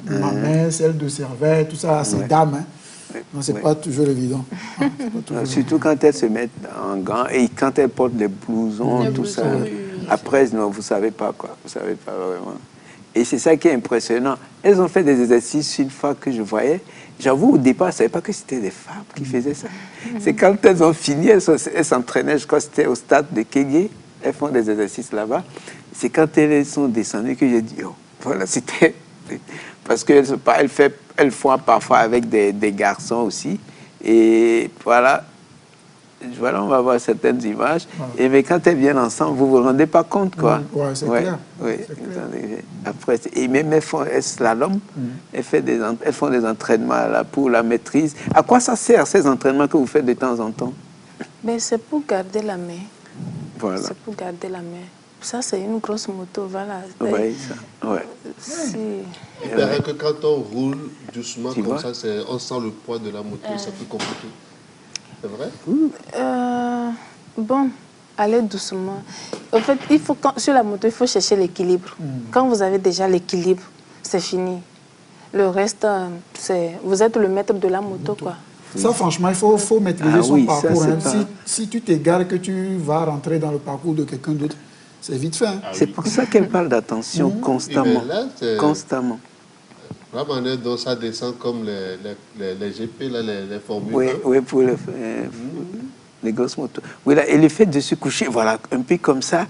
Ma main, celle de Servet, tout ça, c'est dame. Hein. Non, c'est pas toujours évident. Surtout quand elles se mettent en gants et quand elles portent les blousons, tout ça. Après, non, vous savez pas, quoi. Vous savez pas vraiment. Et c'est ça qui est impressionnant. Elles ont fait des exercices une fois que je voyais. J'avoue, au départ, je ne savais pas que c'était des femmes qui faisaient ça. C'est quand elles ont fini, elles s'entraînaient, je crois que c'était au stade de Kégué, elles font des exercices là-bas. C'est quand elles sont descendues que j'ai dit, oh, voilà, c'était... Parce qu'elles font parfois avec des garçons aussi. Et voilà, voilà, on va voir certaines images. Et mais quand elles viennent ensemble, vous vous rendez pas compte, quoi. Ouais, c'est clair. Oui. C'est clair. Après, et même elles font slalom, elles font des entraînements là pour la maîtrise. À quoi ça sert, ces entraînements que vous faites de temps en temps? Ben, c'est pour garder la main. Voilà. C'est pour garder la main. Ça, c'est une grosse moto, voilà. Oui, ça. Ouais. Il paraît que quand on roule doucement Tu comme vois? ça, on sent le poids de la moto, c'est plus compliqué. C'est vrai? Bon, allez doucement. En fait, sur la moto, il faut chercher l'équilibre. Quand vous avez déjà l'équilibre, c'est fini. Le reste, vous êtes le maître de la moto, quoi. Ça, franchement, il faut maîtriser son oui, parcours. ça, Hein. c'est pas- Si tu t'égares, que tu vas rentrer dans le parcours de quelqu'un d'autre, c'est vite fait. Hein. C'est pour ça qu'elle parle d'attention constamment. Et ben là, c'est- Constamment. La manière dont ça descend comme les GP, là, les Formules Oui, 1. oui, pour les grosses motos. Oui, là, et le fait de se coucher, voilà, un peu comme ça,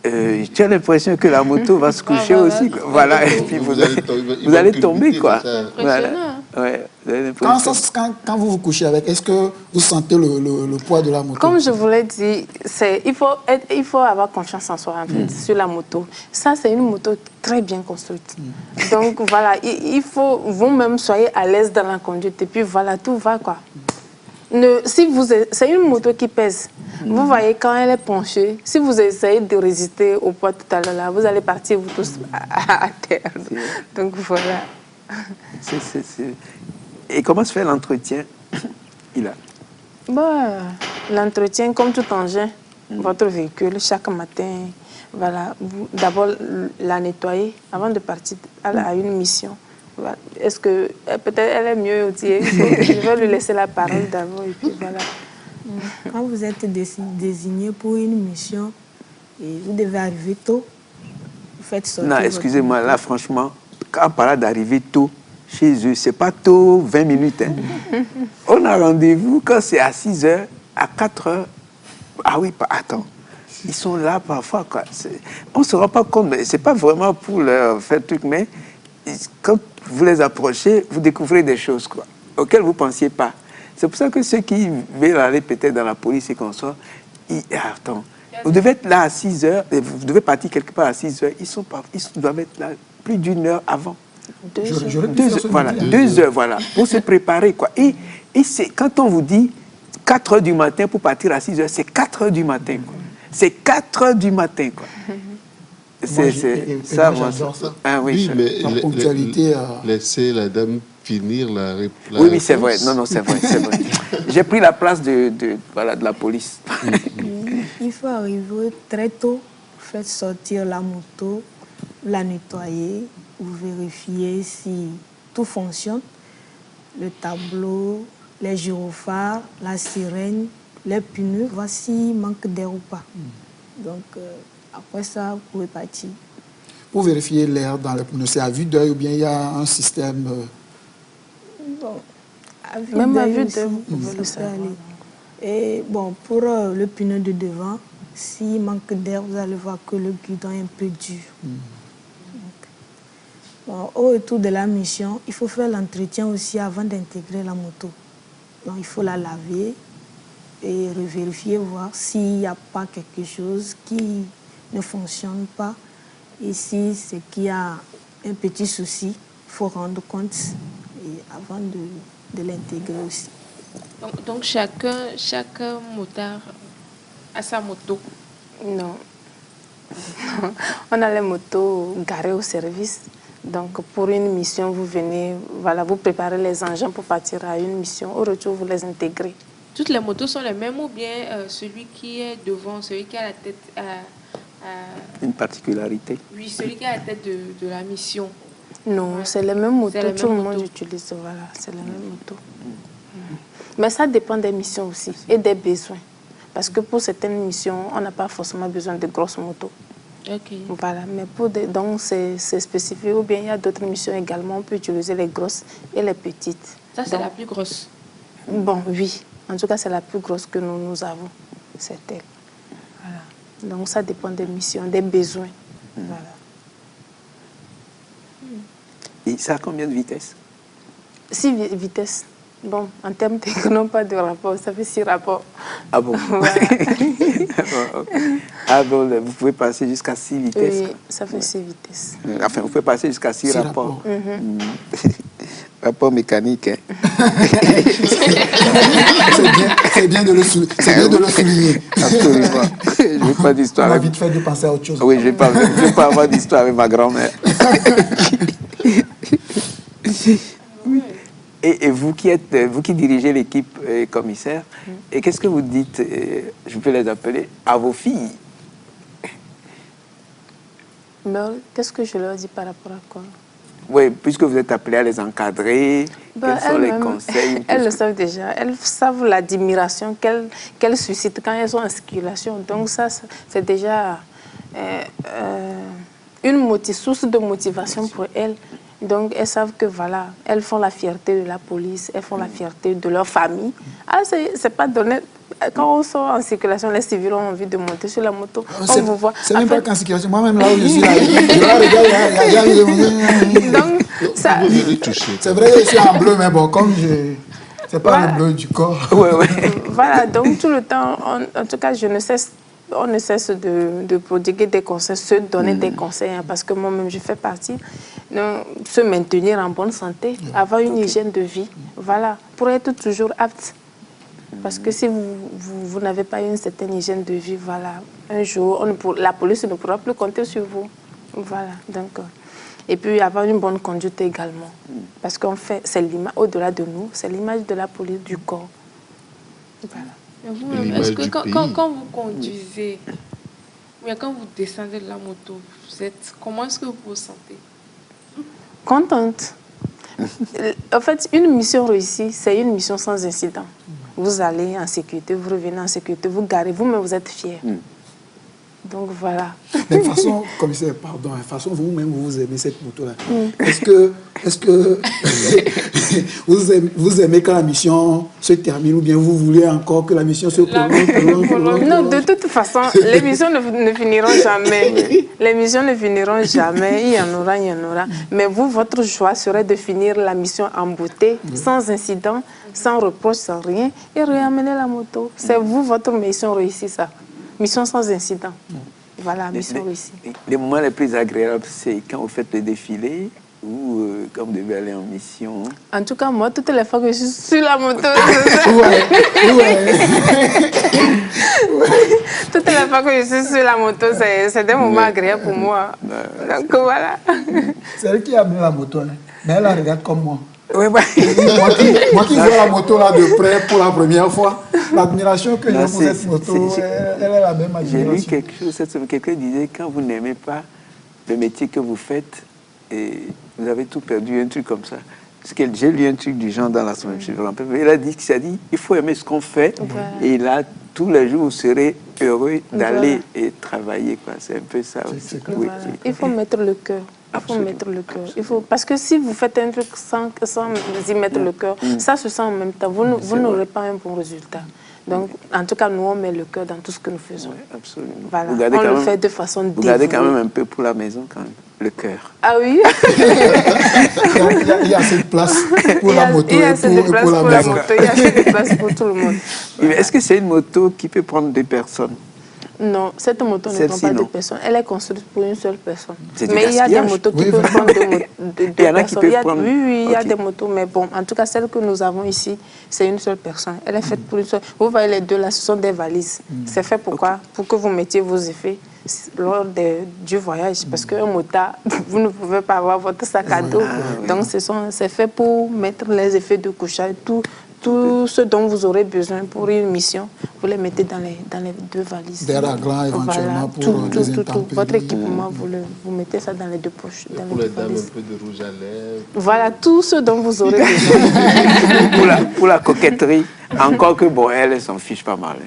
tu as l'impression que la moto va se coucher voilà. aussi. Quoi. Voilà, et puis vous allez tomber, quoi. Voilà. Ouais, vous avez l'impression. Quand vous vous couchez avec, est-ce que vous sentez le poids de la moto? Comme je vous l'ai dit, il faut avoir confiance en soi, en fait, sur la moto. Ça, c'est une moto très bien construite. Donc, voilà, il faut vous-même soyez à l'aise dans la conduite. Et puis, voilà, tout va, quoi. C'est une moto qui pèse. Vous voyez, quand elle est penchée, si vous essayez de résister au poids tout à l'heure, là, vous allez partir, vous tous, à terre. Donc, voilà. Et comment se fait l'entretien? L'entretien, comme tout engin, votre véhicule, chaque matin, voilà, vous d'abord la nettoyer avant de partir à une mission. Voilà. Est-ce que peut-être elle est mieux outillée? Je vais lui laisser la parole d'abord et puis voilà. Quand vous êtes désigné pour une mission et vous devez arriver tôt, vous faites sortir. Non, excusez-moi, là, franchement, quand on parle d'arriver tôt chez eux, c'est pas tôt 20 minutes. Hein. On a rendez-vous quand c'est à 6 h, à 4 h. Ah oui, attends. Ils sont là parfois, quoi. On ne se rend pas compte, mais c'est pas vraiment pour leur faire truc, mais quand vous les approchez, vous découvrez des choses, quoi, auxquelles vous ne pensiez pas. C'est pour ça que ceux qui veulent aller peut-être dans la police et qu'on soit, attends, vous devez être là à 6 h, vous devez partir quelque part à 6 h, ils doivent être là plus d'1 heure avant. 2 2 heures, voilà, 2 heures, voilà, pour se préparer, quoi. Et c'est quand on vous dit 4 h du matin pour partir à 6 h, c'est 4 h du matin, quoi. C'est 4 h du matin, quoi. Ça, moi, j'adore ça. Ah, oui, mais la ponctualité. Laissez la dame finir la réponse. Oui, c'est vrai. Non, c'est vrai, c'est vrai. J'ai pris la place de la police. Il faut arriver très tôt, faites sortir la moto, la nettoyer, vous vérifiez si tout fonctionne, le tableau, les gyrophares, la sirène, les pneus, voir s'il manque d'air ou pas. Donc, après ça, vous pouvez partir. Pour vérifier l'air dans les pneus, c'est à vue d'œil ou bien il y a un système... Bon, Même à vue aussi, d'œil, vous pouvez ça le peut savoir. aller. Et bon, pour le pneu de devant, s'il manque d'air, vous allez voir que le guidon est un peu dur. Bon, au retour de la mission, il faut faire l'entretien aussi avant d'intégrer la moto. Donc, il faut la laver et revérifier, voir s'il n'y a pas quelque chose qui ne fonctionne pas. Et si c'est qu'il y a un petit souci, il faut rendre compte avant de l'intégrer aussi. Donc chaque motard a sa moto. Non. On a les motos garées au service. Donc, pour une mission, vous venez, voilà, vous préparez les engins pour partir à une mission. Au retour, vous les intégrez. Toutes les motos sont les mêmes ou bien celui qui est devant, celui qui a la tête... Une particularité. Oui, celui qui a la tête de la mission. Non, c'est les mêmes motos. C'est les Tout le mêmes monde motos. utilise, voilà, c'est les mêmes motos. Mais ça dépend des missions aussi et des besoins. Parce que pour certaines missions, on n'a pas forcément besoin de grosses motos. Ok. Voilà, mais donc c'est spécifique. Ou bien il y a d'autres missions également, on peut utiliser les grosses et les petites. Ça, c'est Donc, la plus grosse. Bon, oui. En tout cas, c'est la plus grosse que nous avons. C'est elle. Voilà. Donc, ça dépend des missions, des besoins. Voilà. Et ça a combien de vitesses? 6 vitesses. Bon, en termes techno, pas de rapport, ça fait 6 rapports. Ah bon? Voilà. Ah bon, vous pouvez passer jusqu'à 6 vitesses. Oui, ça fait 6 vitesses. Enfin, vous pouvez passer jusqu'à 6 rapports. Rapport mécanique, hein. C'est bien de le souligner. Absolument. Je ne veux pas d'histoire. On va vite fait de penser à autre chose. Oui, je ne veux pas avoir d'histoire avec ma grand-mère. Et vous qui dirigez l'équipe commissaire, et qu'est-ce que vous dites, je peux les appeler, à vos filles? Mais qu'est-ce que je leur dis par rapport à quoi? Oui, puisque vous êtes appelés à les encadrer, quels sont les conseils? Elles le savent déjà. Elles savent l'admiration qu'elles suscitent quand elles sont en circulation. Donc ça, c'est déjà une source de motivation pour elles. Donc elles savent que voilà, elles font la fierté de la police, elles font la fierté de leur famille. Ah, c'est pas donné. Quand on sort en circulation, les civils ont envie de monter sur la moto. On vous voit. C'est même pas qu'en circulation. Moi-même, là où je suis, là, donc, ça... C'est vrai que je suis en bleu, mais bon, comme je... C'est pas voilà. Le bleu du corps. Voilà, donc tout le temps, en tout cas, on ne cesse de prodiguer des conseils, se donner des conseils, hein, parce que moi-même, je fais partie. Donc, se maintenir en bonne santé, avoir une hygiène de vie, voilà, pour être toujours apte. Parce que si vous n'avez pas une certaine hygiène de vie, voilà, un jour, la police ne pourra plus compter sur vous. Voilà, donc... Et puis avoir une bonne conduite également. Parce qu'en fait, c'est l'image, au-delà de nous, c'est l'image de la police, du corps. Voilà. Est-ce que quand vous conduisez, mais quand vous descendez de la moto, comment est-ce que vous vous sentez? Contente. En fait, une mission réussie, c'est une mission sans incident. Vous allez en sécurité, vous revenez en sécurité, vous garez, vous-même vous êtes fiers. Donc voilà. De toute façon, commissaire, pardon, de toute façon, vous-même, vous aimez cette moto-là. Est-ce que vous aimez quand la mission se termine ou bien vous voulez encore que la mission se prolonge? Non, de toute façon, les missions ne finiront jamais. Les missions ne finiront jamais. Il y en aura. Mais vous, votre choix serait de finir la mission en beauté, sans incident, sans reproche, sans rien, et réamener la moto. C'est vous, votre mission réussie, ça. Mission sans incident. Voilà, mission réussie. Les moments les plus agréables, c'est quand vous faites le défilé ou quand vous devez aller en mission? En tout cas, moi, toutes les fois que je suis sur la moto, toutes les fois que je suis sur la moto, c'est des moments agréables pour moi. Donc voilà. C'est elle qui a amené la moto, hein. Mais elle la regarde comme moi. Oui, bah. Moi qui vois la moto là de près pour la première fois, l'admiration que j'ai pour cette moto, elle est la même admiration. J'ai lu quelque chose, quelqu'un disait, quand vous n'aimez pas le métier que vous faites, et vous avez tout perdu, un truc comme ça. J'ai lu un truc du genre dans la semaine, je me rappelle. Il a dit, il faut aimer ce qu'on fait, et là, tous les jours, vous serez heureux d'aller et travailler. C'est un peu ça aussi. Oui. Il faut mettre le cœur. Il faut mettre le cœur. Parce que si vous faites un truc sans y mettre le cœur, ça se sent en même temps. Vous n'aurez pas un bon résultat. Donc, en tout cas, nous, on met le cœur dans tout ce que nous faisons. Oui, absolument. Voilà. On le fait de façon dévouée. Vous gardez quand même un peu pour la maison, quand même, le cœur. Ah oui. Il y a assez de place pour la moto et pour la maison. Il y a assez de place pour tout le monde. Voilà. Est-ce que c'est une moto qui peut prendre 2 personnes? Non, cette moto ne prend pas 2 personnes. Elle est construite pour une seule personne. Mais il y a des motos qui peuvent prendre 2 personnes. Il y en a qui peuvent prendre... Oui, il y a des motos. Mais bon, en tout cas, celle que nous avons ici, c'est une seule personne. Elle est faite pour une seule... Vous voyez les deux là, ce sont des valises. C'est fait pour quoi? Pour que vous mettiez vos effets lors du voyage. Parce qu'un motard, vous ne pouvez pas avoir votre sac à dos. Donc, c'est fait pour mettre les effets de couchage, tout ce dont vous aurez besoin pour une mission, vous les mettez dans les 2 valises. Des raglan éventuellement pour les intempéries. Votre équipement, vous mettez ça dans les 2 poches. Et pour les dames, un peu de rouge à lèvres. Voilà, tout ce dont vous aurez besoin. pour la coquetterie, encore que bon, elle s'en fiche pas mal.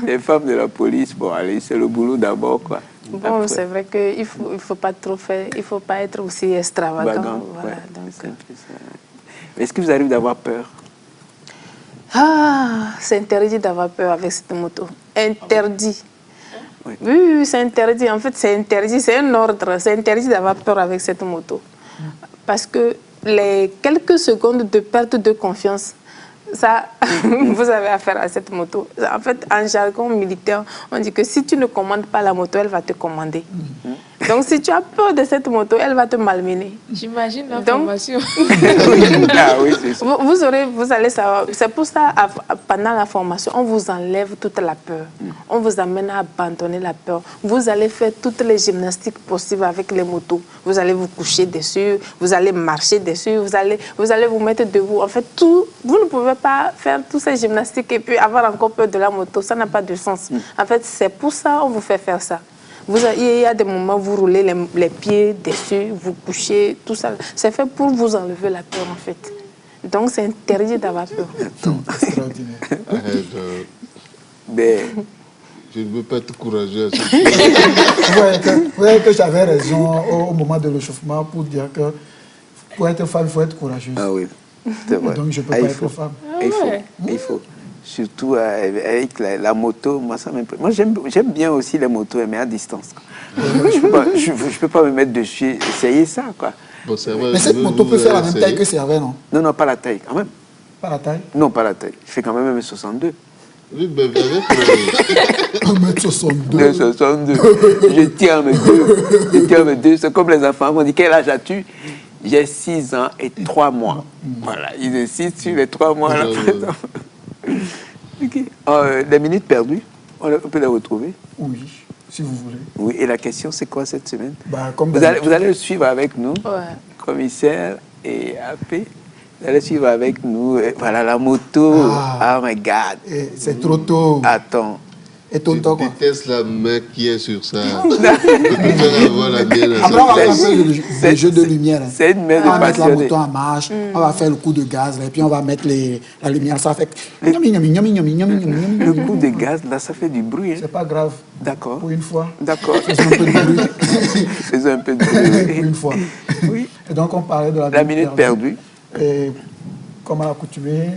Les femmes de la police, bon, allez, c'est le boulot d'abord, quoi. Bon, c'est vrai qu'il faut pas trop faire, il faut pas être aussi extravagant. Voilà, donc, est-ce que vous arrivez d'avoir peur? Ah, c'est interdit d'avoir peur avec cette moto. Interdit. Oui, c'est interdit. En fait, c'est interdit. C'est un ordre. C'est interdit d'avoir peur avec cette moto. Parce que les quelques secondes de perte de confiance, ça, vous avez affaire à cette moto. En fait, en jargon militaire, on dit que si tu ne commandes pas la moto, elle va te commander. Donc, si tu as peur de cette moto, elle va te malmener. J'imagine l'information. Ah oui, c'est ça. Vous allez savoir. C'est pour ça, pendant la formation, on vous enlève toute la peur. On vous amène à abandonner la peur. Vous allez faire toutes les gymnastiques possibles avec les motos. Vous allez vous coucher dessus, vous allez marcher dessus, vous allez vous mettre debout. En fait, vous ne pouvez pas faire toutes ces gymnastiques et puis avoir encore peur de la moto. Ça n'a pas de sens. En fait, c'est pour ça qu'on vous fait faire ça. Il y a des moments où vous roulez les pieds dessus, vous couchez, tout ça. C'est fait pour vous enlever la peur, en fait. Donc, c'est interdit d'avoir peur. Extraordinaire. Mais Je ne veux pas être courageux. Vous voyez que j'avais raison au moment de l'échauffement pour dire que pour être femme, il faut être courageuse. ah oui, c'est vrai. Donc, je ne peux Ah, pas il être faut. femme. Il faut. Surtout avec la moto, moi ça m'impressionne. Moi j'aime bien aussi les motos, mais à distance. Je peux pas me mettre dessus, essayer ça quoi. Bon, c'est vrai, Mais cette moto peut faire la même taille que Servet, non? Non, pas la taille quand même. Pas la taille? Non, pas la taille. Je fais quand même 1m62. Oui, mais avec 1m62. 1m62. Je tiens mes deux. C'est comme les enfants. On dit quel âge as-tu? J'ai 6 ans et 3 mois. Voilà, ils insistent sur les 3 mois. Là, okay. Les minutes perdues, on peut les retrouver? Oui, si vous voulez. Oui, et la question, c'est quoi cette semaine? Comme vous allez le suivre avec nous, Ouais. commissaire et AP. Vous allez suivre avec nous. Et voilà, la moto. Ah. Oh my God. C'est trop tôt. Attends. Et tonton, je quoi. déteste la main qui est sur ça. Je préfère avoir la mienne à Après, on va sa faire place. le jeu de lumière. C'est une main On va de mettre la passionné. moto en marche, on va faire le coup de gaz, et puis on va mettre la lumière. Ça fait... Le coup de gaz, là, ça fait du bruit. Hein? C'est pas grave. D'accord. Pour une fois. D'accord. Faisons un peu de bruit. Faisons un peu de bruit. Pour une fois. Oui. Et donc, on parlait de La minute perdue. Et comme à l'accoutumée,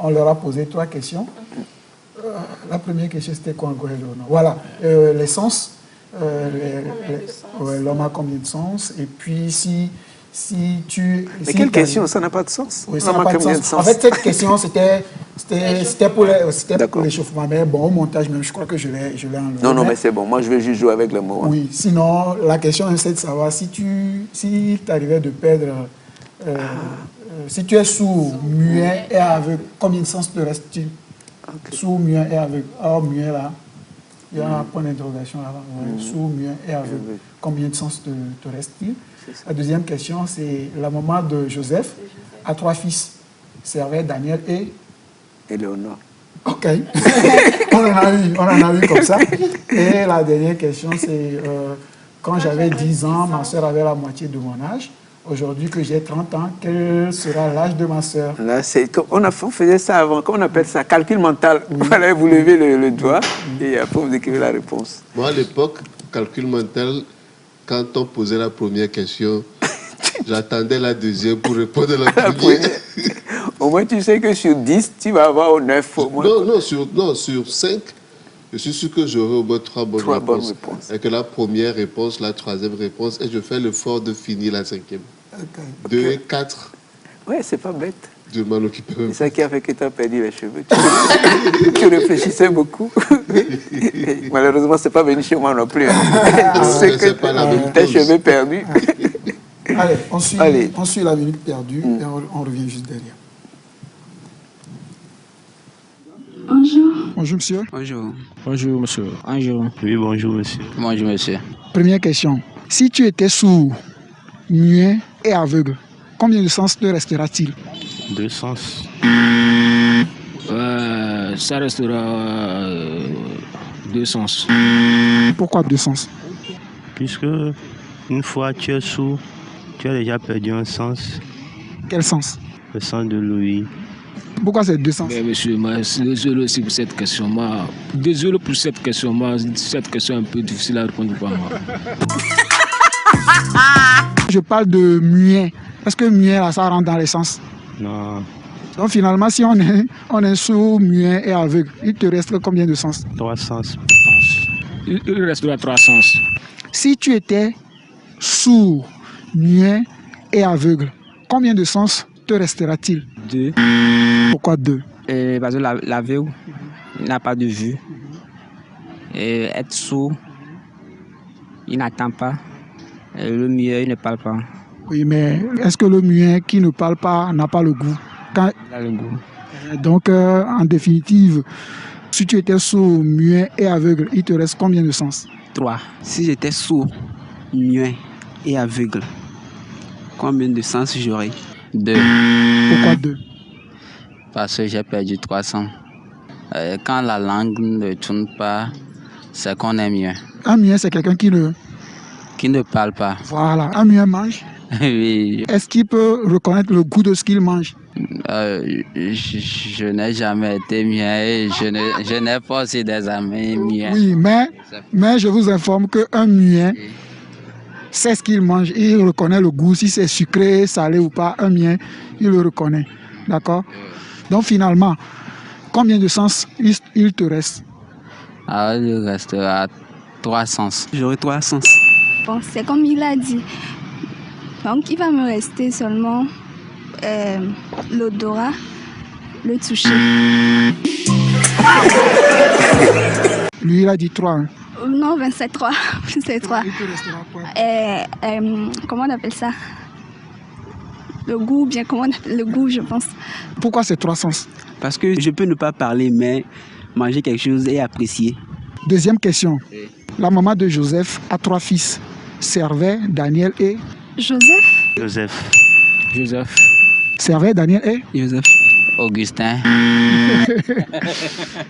on leur a posé 3 questions. La première question, c'était quoi encore? Voilà, les sens. L'homme a combien de sens? Et puis, si tu... Mais quelle question? Ça n'a pas de sens. Oui, ça n'a pas de sens. En fait, cette question, c'était pour l'échauffement. Mais bon, au montage, même, je crois que je l'ai enlevé. Non, mais c'est bon. Moi, je vais juste jouer avec le mot. Hein. Oui, sinon, la question, c'est de savoir si t'arrivais de perdre... si tu es sourd, muet et aveugle, combien de sens te reste-t-il? Okay. Sourd, muet et aveugle. Or, muet, là, il y a un point d'interrogation là-bas. Sourd, muet et aveugle. Combien de sens te reste-t-il? La deuxième question, c'est la maman de Joseph a 3 fils, Servet, Daniel et Éléonore. Ok. on en a eu comme ça. Et la dernière question, c'est quand j'avais 10 ans, ma soeur avait la moitié de mon âge. Aujourd'hui que j'ai 30 ans, quel sera l'âge de ma soeur? Là, on faisait ça avant. Comment on appelle ça? Calcul mental. Voilà, vous levez le doigt et après vous écrivez la réponse. Moi, à l'époque, calcul mental, quand on posait la première question, j'attendais la deuxième pour répondre à la première. Au moins, tu sais que sur 10, tu vas avoir au 9 au moins. Non, sur 5, je suis sûr que j'aurai au moins 3 bonnes réponses. Et que la première réponse, la troisième réponse, et je fais l'effort de finir la 5e. 2 et 4. Ouais, c'est pas bête. Je m'en occupe. C'est ça qui a fait que tu as perdu les cheveux. Tu réfléchissais beaucoup. Malheureusement, c'est pas venu chez moi non plus. C'est que pas la même tes chose. cheveux perdus. Allez, on suit la minute perdue et on revient juste derrière. Bonjour. Bonjour, monsieur. Bonjour. Bonjour, monsieur. Bonjour. Oui, bonjour, monsieur. Bonjour, monsieur. Première question. Si tu étais sourd, muet et aveugle, combien de sens te restera-t-il? 2 sens. Ça restera 2 sens. Pourquoi 2 sens? Puisque une fois tu es sourd, tu as déjà perdu un sens. Quel sens? Le sens de l'ouïe. Pourquoi c'est 2 sens? Mais monsieur, désolé aussi pour cette question. Désolé pour cette question. Cette question est un peu difficile à répondre pour moi. Je parle de muet. Est-ce que muet, là, ça rentre dans les sens? Non. Donc finalement, si on est sourd, muet et aveugle, il te reste combien de sens? 3 sens. Il restera 3 sens. Si tu étais sourd, muet et aveugle, combien de sens te restera-t-il? 2. Pourquoi 2? Parce que l'aveugle n'a pas de vue. Et être sourd, il n'entend pas. Et le muet, il ne parle pas. Oui, mais est-ce que le muet qui ne parle pas n'a pas le goût? Il a le goût. Donc, en définitive, si tu étais sourd, muet et aveugle, il te reste combien de sens? 3. Si j'étais sourd, muet et aveugle, combien de sens j'aurais? 2. Pourquoi 2? Parce que j'ai perdu 300. Quand la langue ne tourne pas, c'est qu'on est muet. Un muet, c'est quelqu'un qui ne parle pas. Voilà, un muet mange. Oui. Est-ce qu'il peut reconnaître le goût de ce qu'il mange? Je n'ai jamais été muet et je n'ai pas aussi des amis muets. Oui, mais je vous informe qu'un muet sait ce qu'il mange. Il reconnaît le goût, si c'est sucré, salé ou pas. Un muet, il le reconnaît. D'accord? Donc finalement, combien de sens il te reste? Il restera 3 sens. J'aurai 3 sens. Bon, c'est comme il a dit. Donc, il va me rester seulement l'odorat, le toucher. Lui, il a dit 3. Hein. Non, 27,3. C'est 3. Il te restera quoi? Comment on appelle ça? Le goût, bien comment on appelle le goût, je pense. Pourquoi c'est 3 sens? Parce que je peux ne pas parler, mais manger quelque chose et apprécier. Deuxième question. La maman de Joseph a 3 fils. Servet, Daniel et... Joseph. Servet, Daniel et... Joseph. Augustin.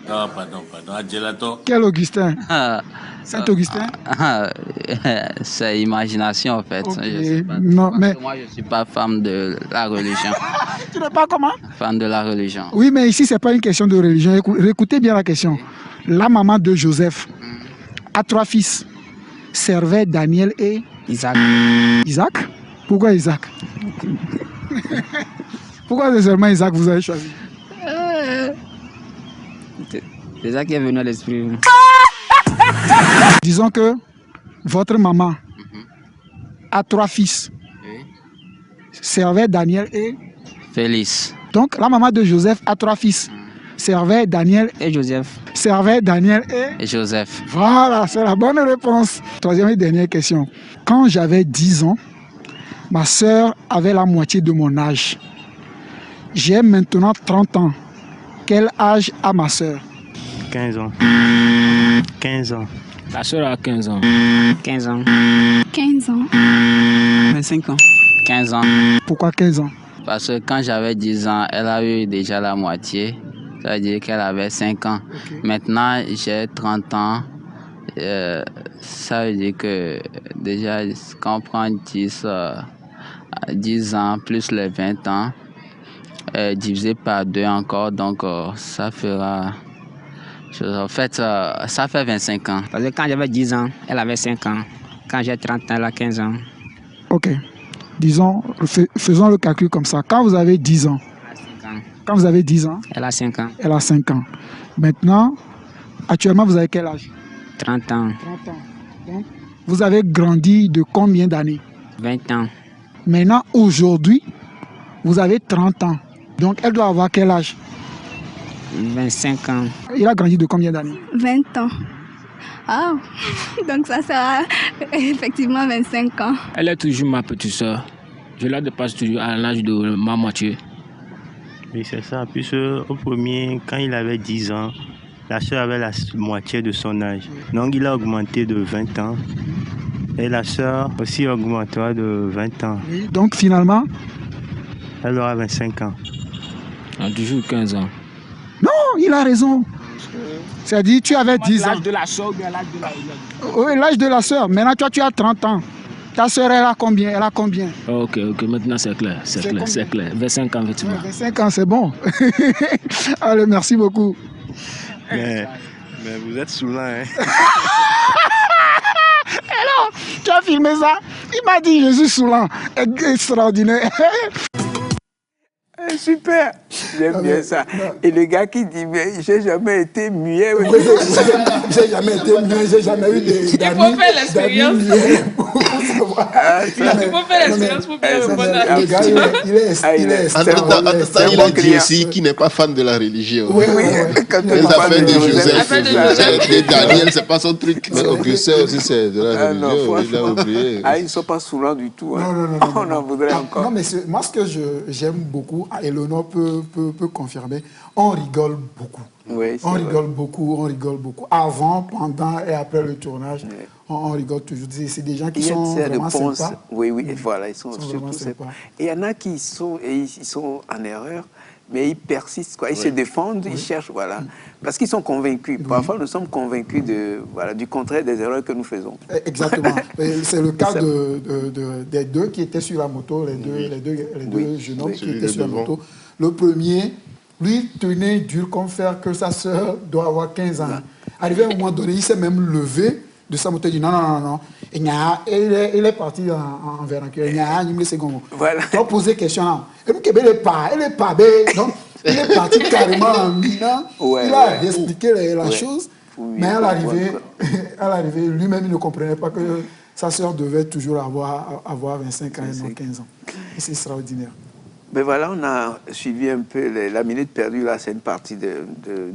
Non, pardon, Adjelato. Quel Augustin? Saint-Augustin? C'est imagination en fait. Okay. Non, mais... Moi, je ne suis pas femme de la religion. Tu n'es pas comment? Femme de la religion. Oui, mais ici, ce n'est pas une question de religion. Écoutez bien la question. La maman de Joseph a 3 fils. Servet, Daniel et... Isaac. Isaac? Pourquoi Isaac? Pourquoi c'est seulement Isaac que vous avez choisi? C'est ça qui est venu à l'esprit. Disons que votre maman a 3 fils. Servet, Daniel et... Félix. Donc, la maman de Joseph a 3 fils. Servet, Daniel et Joseph. Servet, Daniel et Joseph. Voilà, c'est la bonne réponse. Troisième et dernière question. Quand j'avais 10 ans, ma sœur avait la moitié de mon âge. J'ai maintenant 30 ans. Quel âge a ma sœur? 15 ans. 15 ans. La sœur a 15 ans. 15 ans. 15 ans. 25 ans. 15 ans. Pourquoi 15 ans? Parce que quand j'avais 10 ans, elle a eu déjà la moitié. Ça veut dire qu'elle avait 5 ans. Okay. Maintenant, j'ai 30 ans. Ça veut dire que déjà, quand on prend 10 ans plus les 20 ans, divisé par 2 encore, donc ça fera... En fait, ça fait 25 ans. Parce que quand j'avais 10 ans, elle avait 5 ans. Quand j'ai 30 ans, elle a 15 ans. Ok. Disons, faisons le calcul comme ça. Quand vous avez 10 ans, quand vous avez 10 ans, elle a 5 ans. Elle a 5 ans. Maintenant, actuellement, vous avez quel âge? 30 ans. 30 ans. Donc, vous avez grandi de combien d'années? 20 ans. Maintenant, aujourd'hui, vous avez 30 ans. Donc, elle doit avoir quel âge? 25 ans. Il a grandi de combien d'années? 20 ans. Ah, donc ça sera effectivement 25 ans. Elle est toujours ma petite soeur. Je la dépasse toujours à l'âge de ma moitié. Oui, c'est ça. Puisque au premier, quand il avait 10 ans, la sœur avait la moitié de son âge. Donc il a augmenté de 20 ans. Et la sœur aussi augmentera de 20 ans. Oui, donc finalement, elle aura 25 ans. Toujours 15 ans. Non, il a raison. C'est-à-dire, tu avais 10 ans. L'âge de la sœur ou bien l'âge de la... Oui, l'âge de la sœur. Maintenant, toi, tu as 30 ans. Ta sœur, elle a combien? Elle a combien? Ok, maintenant c'est clair. C'est clair. 25 ans, effectivement. Ouais, 25 ans, c'est bon. Allez, merci beaucoup. Mais vous êtes saoulant, hein? Alors, tu as filmé ça? Il m'a dit, je suis saoulant. Extraordinaire. Super, j'aime bien ça. Et le gars qui dit, mais j'ai jamais été muet. J'ai jamais été muet, j'ai jamais eu d'amis. Il faut faire l'expérience. Il faut faire l'expérience pour bien répondre à la Le gars, il est il a dit aussi qu'il n'est pas fan de la religion. Oui. Quand les affaires de Joseph, de Daniel, c'est pas son truc. Mais Augustin aussi, c'est de la religion. Il a oublié. Ils ne sont pas sourds du tout. Non. On en voudrait encore. Non, mais moi, ce que j'aime beaucoup, et Léonore peut confirmer, on rigole beaucoup. Oui, on rigole beaucoup. Avant, pendant et après le tournage, on rigole toujours. C'est des gens qui sont vraiment sympas. Oui, voilà, ils sont surtout sympas. Et il y en a qui sont en erreur, mais ils persistent, quoi. Ils se défendent, ils cherchent, voilà. Parce qu'ils sont convaincus. Parfois, nous sommes convaincus du contraire des erreurs que nous faisons. Exactement. C'est le cas des deux qui étaient sur la moto, les deux jeunes hommes qui étaient sur la moto. Le premier, lui, tenait dur comme fer que sa sœur doit avoir 15 ans. Arrivé à un moment donné, il s'est même levé de sa moto, il dit non. Il est parti en vernacular. Il a posé question. Et nous, elle est pas belle. Donc, il est parti carrément en minant. Il a expliqué la chose. Mais à l'arrivée, lui-même, il ne comprenait pas que sa sœur devait toujours avoir 25 ans et non 15 ans. Et c'est extraordinaire. Ben voilà, on a suivi un peu la minute perdue, là, c'est une partie de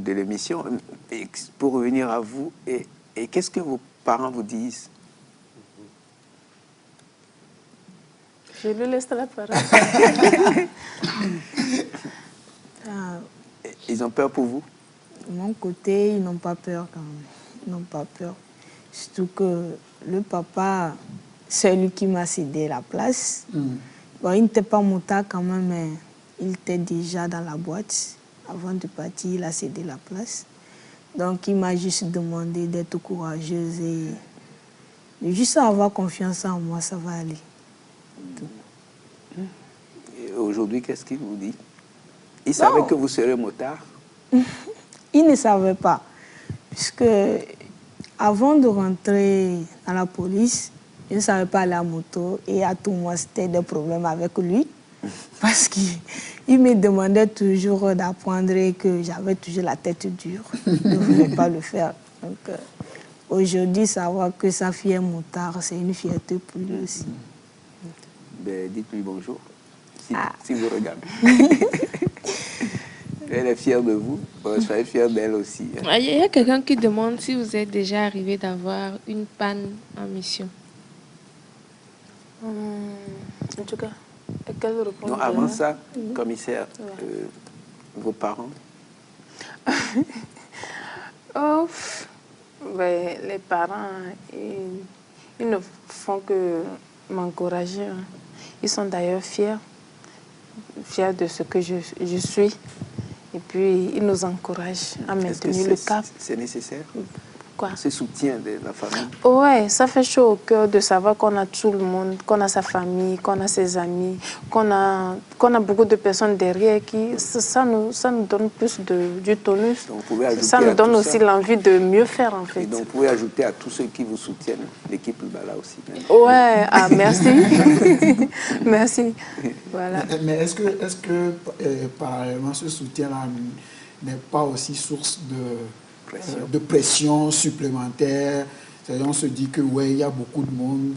l'émission. Pour revenir à vous, et qu'est-ce que vos parents vous disent? Je lui laisse la parole. Ils ont peur pour vous? De mon côté, ils n'ont pas peur quand même. Ils n'ont pas peur. Surtout que le papa, c'est lui qui m'a cédé la place. Bon, il n'était pas motard quand même, mais il était déjà dans la boîte. Avant de partir, il a cédé la place. Donc, il m'a juste demandé d'être courageuse et de juste avoir confiance en moi, ça va aller. Et aujourd'hui, qu'est-ce qu'il vous dit? Il savait que vous serez motard? Il ne savait pas. Puisque avant de rentrer dans la police, je ne savais pas aller à moto et à tout moment, c'était des problèmes avec lui. Parce qu'il me demandait toujours d'apprendre et que j'avais toujours la tête dure. Je ne voulais pas le faire. Donc, aujourd'hui, savoir que sa fille est motard, c'est une fierté pour lui aussi. Ben, dites-lui bonjour, si vous regardez. Elle est fière de vous, soyez fière d'elle aussi. Il y a quelqu'un qui demande si vous êtes déjà arrivé d'avoir une panne en mission. En tout cas, quelle réponse? Non, avant ça, commissaire, vos parents? Les parents, ils ne font que m'encourager. Ils sont d'ailleurs fiers de ce que je suis. Et puis, ils nous encouragent à maintenir le cap. C'est nécessaire? Quoi? Ce soutien de la famille? Ouais, ça fait chaud au cœur de savoir qu'on a tout le monde, qu'on a sa famille, qu'on a ses amis, qu'on a beaucoup de personnes derrière qui... Ça nous donne plus du tonus. Ça nous donne aussi l'envie de mieux faire, en fait. Et donc, vous pouvez ajouter à tous ceux qui vous soutiennent, l'équipe Lubala aussi. Ouais, merci. Merci. Voilà. Mais est-ce que parallèlement, ce soutien-là n'est pas aussi source de pression supplémentaire? On se dit que il y a beaucoup de monde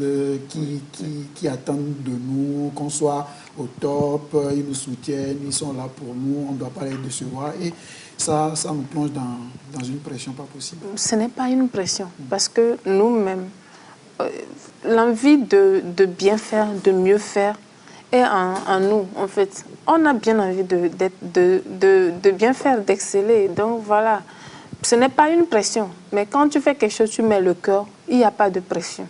qui attendent de nous qu'on soit au top, ils nous soutiennent, ils sont là pour nous, on ne doit pas les décevoir. Et ça nous plonge dans une pression pas possible. Ce n'est pas une pression, parce que nous-mêmes, l'envie de bien faire, de mieux faire, est en nous, en fait. On a bien envie de bien faire, d'exceller. Donc voilà. Ce n'est pas une pression, mais quand tu fais quelque chose, tu mets le cœur, il n'y a pas de pression.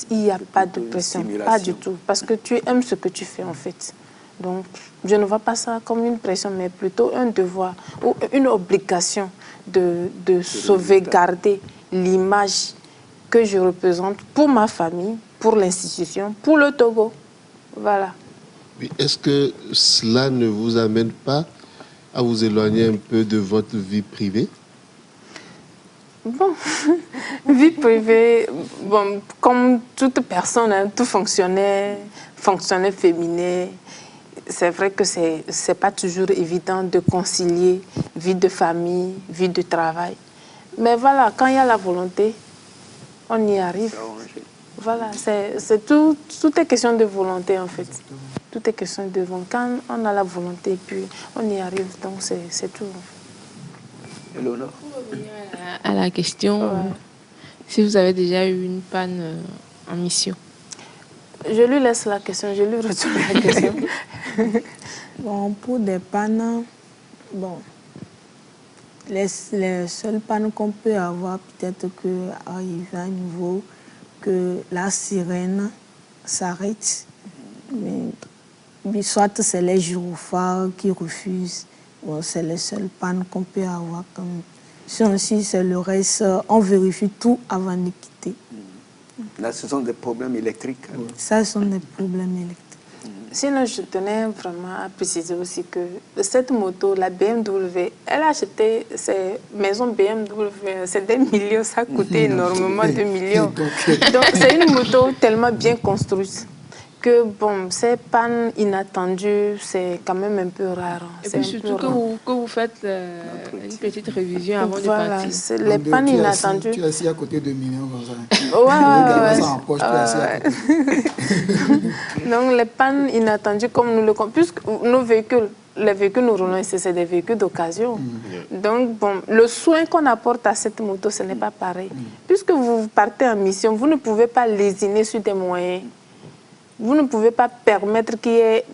Il n'y a pas de pression, pas du tout, parce que tu aimes ce que tu fais en fait. Donc, je ne vois pas ça comme une pression, mais plutôt un devoir ou une obligation de sauvegarder l'image que je représente pour ma famille, pour l'institution, pour le Togo. Voilà. Est-ce que cela ne vous amène pas à vous éloigner un peu de votre vie privée? Bon, vie privée, bon, comme toute personne, hein, tout fonctionnaire féminin, c'est vrai que c'est pas toujours évident de concilier vie de famille, vie de travail. Mais voilà, quand il y a la volonté, on y arrive. Voilà, tout est question de volonté en fait. Tout est question de volonté. Quand on a la volonté, puis on y arrive, donc c'est tout. Eleonore. Pour revenir à la question, si vous avez déjà eu une panne en mission. Je lui laisse la question, je lui retourne la question. Bon, pour des pannes, bon, les seules pannes qu'on peut avoir, peut-être qu'arrive à un niveau que la sirène s'arrête, mais soit c'est les gyrophares qui refusent, bon, c'est les seules pannes qu'on peut avoir. Sinon, si c'est le reste, on vérifie tout avant de quitter. Là, ce sont des problèmes électriques. Alors. Ça, ce sont des problèmes électriques. Sinon, je tenais vraiment à préciser aussi que cette moto, la BMW, elle a acheté ces maisons BMW, c'est des millions, ça a coûté énormément de millions. Donc, c'est une moto tellement bien construite que, bon, ces pannes inattendues, c'est quand même un peu rare. Et puis surtout que vous faites une petite révision avant de partir. Les pannes inattendues. Tu es assis à côté de millions comme ça. Ouais. Ça en poche, tu es assis à côté. Donc, les pannes inattendues, comme nous le comprenons, puisque nos véhicules, les véhicules nous roulons ici, c'est des véhicules d'occasion. Donc, bon, le soin qu'on apporte à cette moto, ce n'est pas pareil. Puisque vous partez en mission, vous ne pouvez pas lésiner sur des moyens. Vous ne pouvez pas permettre qu'il y ait...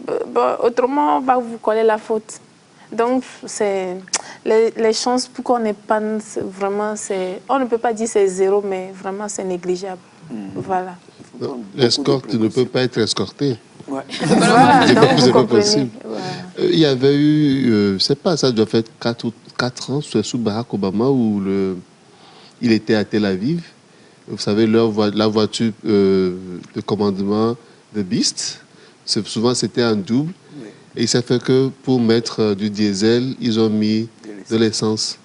autrement, on va vous coller la faute. Donc, les chances pour qu'on ait panne, vraiment, on ne peut pas dire c'est zéro, mais vraiment, c'est négligeable. Voilà. L'escorte ne peut pas être escortée. Ouais. Voilà, c'est pas possible. Voilà. Il y avait eu, je ne sais pas, ça doit faire 4 ans, c'est sous Barack Obama, où il était à Tel Aviv. Vous savez, la voiture de commandement de Beast, souvent c'était en double. Oui. Et ça fait que pour mettre du diesel, ils ont mis de l'essence.